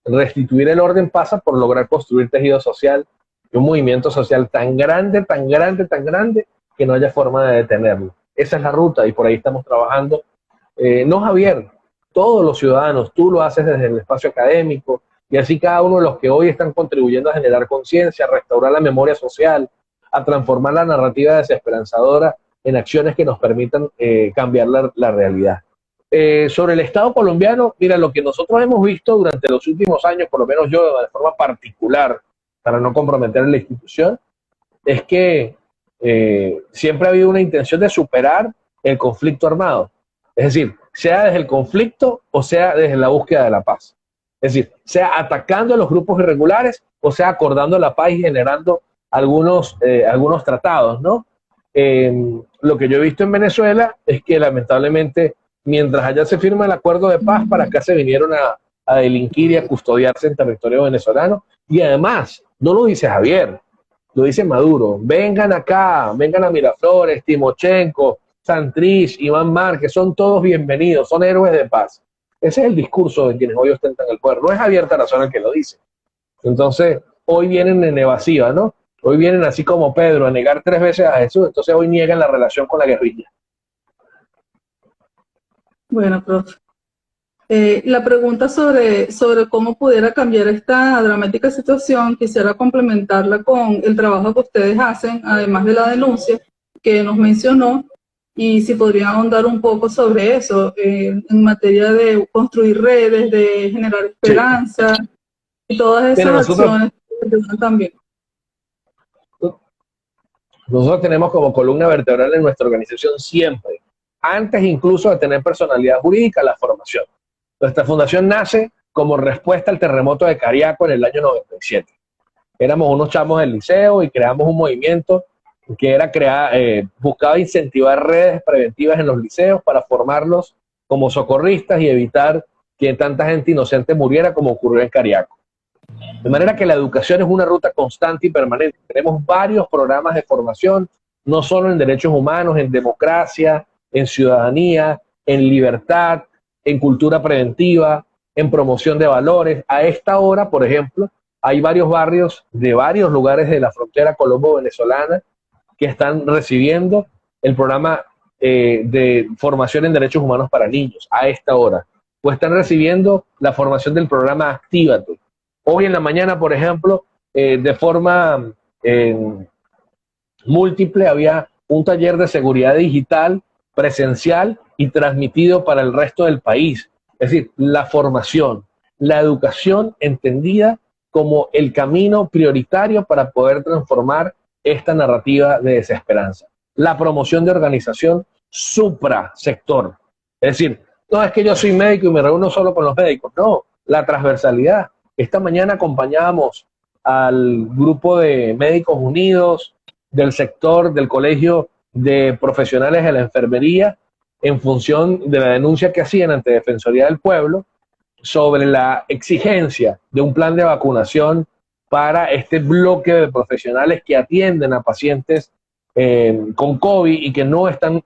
Restituir el orden pasa por lograr construir tejido social y un movimiento social tan grande, tan grande, tan grande, que no haya forma de detenerlo. Esa es la ruta y por ahí estamos trabajando. No, Javier, todos los ciudadanos, tú lo haces desde el espacio académico, y así cada uno de los que hoy están contribuyendo a generar conciencia, a restaurar la memoria social, a transformar la narrativa desesperanzadora en acciones que nos permitan cambiar la realidad. Sobre el Estado colombiano, mira, lo que nosotros hemos visto durante los últimos años, por lo menos yo de forma particular, para no comprometer a la institución, es que siempre ha habido una intención de superar el conflicto armado. Es decir, sea desde el conflicto o sea desde la búsqueda de la paz. Es decir, sea atacando a los grupos irregulares o sea acordando la paz y generando algunos tratados, ¿no? Lo que yo he visto en Venezuela es que lamentablemente, mientras allá se firma el acuerdo de paz, para acá se vinieron a delinquir y a custodiarse en territorio venezolano. Y además, no lo dice Javier, lo dice Maduro. Vengan acá, vengan a Miraflores, Timochenko, Santrich, Iván Márquez, son todos bienvenidos, son héroes de paz. Ese es el discurso de quienes hoy ostentan el poder. No es Javier Tarazona el que lo dice. Entonces, hoy vienen en evasiva, ¿no? Hoy vienen así como Pedro a negar 3 veces a Jesús, entonces hoy niegan la relación con la guerrilla. Bueno, profe. La pregunta sobre cómo pudiera cambiar esta dramática situación, quisiera complementarla con el trabajo que ustedes hacen, además de la denuncia que nos mencionó, y si podrían ahondar un poco sobre eso, en materia de construir redes, de generar esperanza, sí, y todas Mira, esas acciones que ayudan también. Nosotros tenemos como columna vertebral en nuestra organización siempre, antes incluso de tener personalidad jurídica, la formación. Nuestra fundación nace como respuesta al terremoto de Cariaco en el año 97. Éramos unos chamos del liceo y creamos un movimiento que era buscaba incentivar redes preventivas en los liceos para formarlos como socorristas y evitar que tanta gente inocente muriera como ocurrió en Cariaco. De manera que la educación es una ruta constante y permanente. Tenemos varios programas de formación, no solo en derechos humanos, en democracia, en ciudadanía, en libertad, en cultura preventiva, en promoción de valores. A esta hora, por ejemplo, hay varios barrios de varios lugares de la frontera colombo-venezolana que están recibiendo el programa de formación en derechos humanos para niños a esta hora. O están recibiendo la formación del programa Actívate. Hoy en la mañana, por ejemplo, de forma múltiple, había un taller de seguridad digital presencial y transmitido para el resto del país. Es decir, la formación, la educación entendida como el camino prioritario para poder transformar esta narrativa de desesperanza. La promoción de organización suprasector. Es decir, no es que yo soy médico y me reúno solo con los médicos. No, la transversalidad. Esta mañana acompañábamos al grupo de Médicos Unidos, del sector, del Colegio de Profesionales de la Enfermería, en función de la denuncia que hacían ante Defensoría del Pueblo sobre la exigencia de un plan de vacunación para este bloque de profesionales que atienden a pacientes con COVID y que no están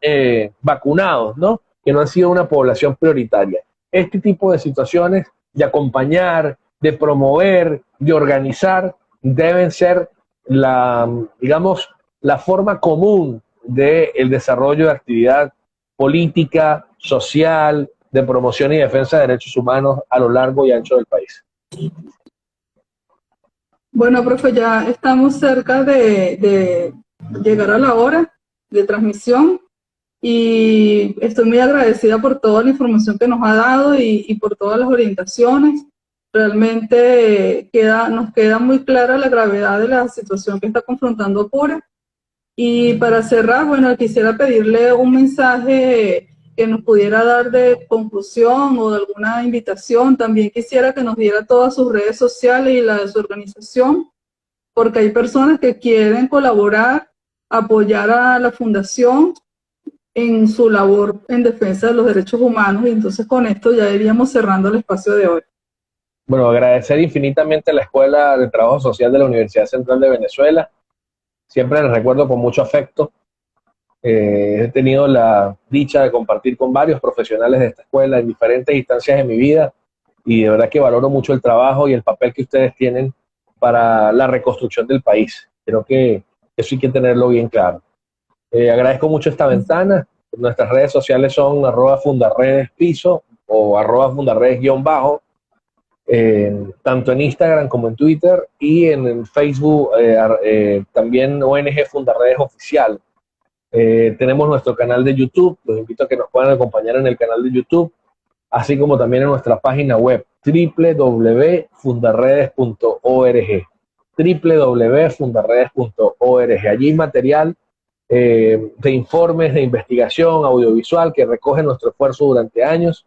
vacunados, ¿no? Que no han sido una población prioritaria. Este tipo de situaciones de acompañar, de promover, de organizar, deben ser digamos, la forma común del desarrollo de actividad política, social, de promoción y defensa de derechos humanos a lo largo y ancho del país. Bueno, profe, ya estamos cerca de llegar a la hora de transmisión y estoy muy agradecida por toda la información que nos ha dado y por todas las orientaciones. Realmente nos queda muy clara la gravedad de la situación que está confrontando Apure. Y para cerrar, bueno, quisiera pedirle un mensaje que nos pudiera dar de conclusión o de alguna invitación. También quisiera que nos diera todas sus redes sociales y la de su organización, porque hay personas que quieren colaborar, apoyar a la fundación en su labor en defensa de los derechos humanos. Y entonces con esto ya iríamos cerrando el espacio de hoy. Bueno, agradecer infinitamente a la Escuela de Trabajo Social de la Universidad Central de Venezuela. Siempre les recuerdo con mucho afecto. He tenido la dicha de compartir con varios profesionales de esta escuela en diferentes instancias de mi vida y de verdad que valoro mucho el trabajo y el papel que ustedes tienen para la reconstrucción del país. Creo que eso hay que tenerlo bien claro. Agradezco mucho esta ventana. Nuestras redes sociales son @fundaredespiso o @fundaredes_bajo. Tanto en Instagram como en Twitter y en Facebook también ONG Fundaredes Oficial. Tenemos nuestro canal de YouTube, los invito a que nos puedan acompañar en el canal de YouTube, así como también en nuestra página web www.fundaredes.org www.fundaredes.org. Allí hay material de informes, de investigación audiovisual que recoge nuestro esfuerzo durante años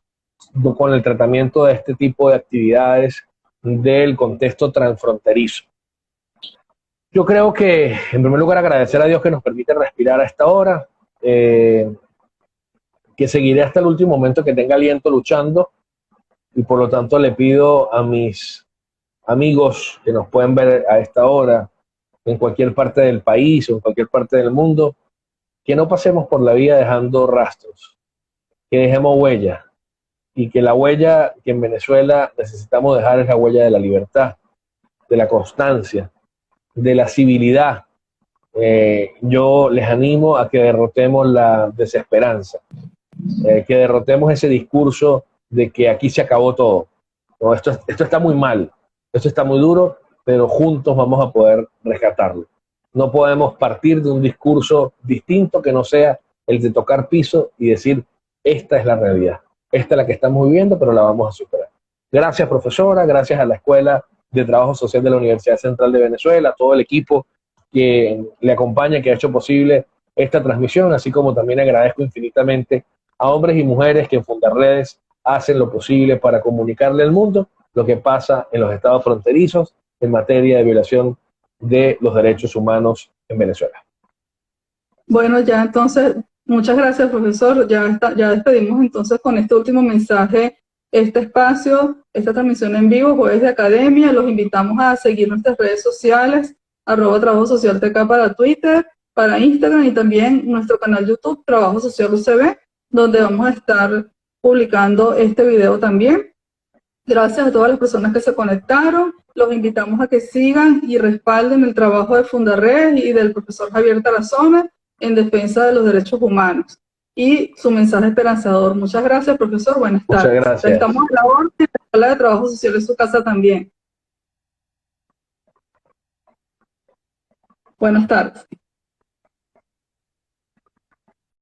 con el tratamiento de este tipo de actividades del contexto transfronterizo. Yo creo que, en primer lugar, agradecer a Dios que nos permite respirar a esta hora, que seguiré hasta el último momento que tenga aliento luchando, y por lo tanto le pido a mis amigos que nos pueden ver a esta hora, en cualquier parte del país o en cualquier parte del mundo, que no pasemos por la vida dejando rastros, que dejemos huella, y que la huella que en Venezuela necesitamos dejar es la huella de la libertad, de la constancia, de la civilidad. Yo les animo a que derrotemos la desesperanza, que derrotemos ese discurso de que aquí se acabó todo. No, esto está muy mal, esto está muy duro, pero juntos vamos a poder rescatarlo. No podemos partir de un discurso distinto que no sea el de tocar piso y decir, esta es la realidad, esta es la que estamos viviendo, pero la vamos a superar. Gracias, profesora, gracias a la Escuela de Trabajo Social de la Universidad Central de Venezuela, a todo el equipo que le acompaña, que ha hecho posible esta transmisión, así como también agradezco infinitamente a hombres y mujeres que en Fundarredes hacen lo posible para comunicarle al mundo lo que pasa en los estados fronterizos en materia de violación de los derechos humanos en Venezuela. Bueno, ya entonces, muchas gracias, profesor. Ya despedimos entonces con este último mensaje este espacio, esta transmisión en vivo, Jueves de Academia. Los invitamos a seguir nuestras redes sociales, @Trabajo Social TK para Twitter, para Instagram y también nuestro canal YouTube, Trabajo Social UCB, donde vamos a estar publicando este video también. Gracias a todas las personas que se conectaron. Los invitamos a que sigan y respalden el trabajo de Fundarredes y del profesor Javier Tarazona en defensa de los derechos humanos. Y su mensaje esperanzador. Muchas gracias, profesor. Buenas tardes. Muchas gracias. Estamos a la orden de la Escuela de Trabajo Social en su casa también. Buenas tardes.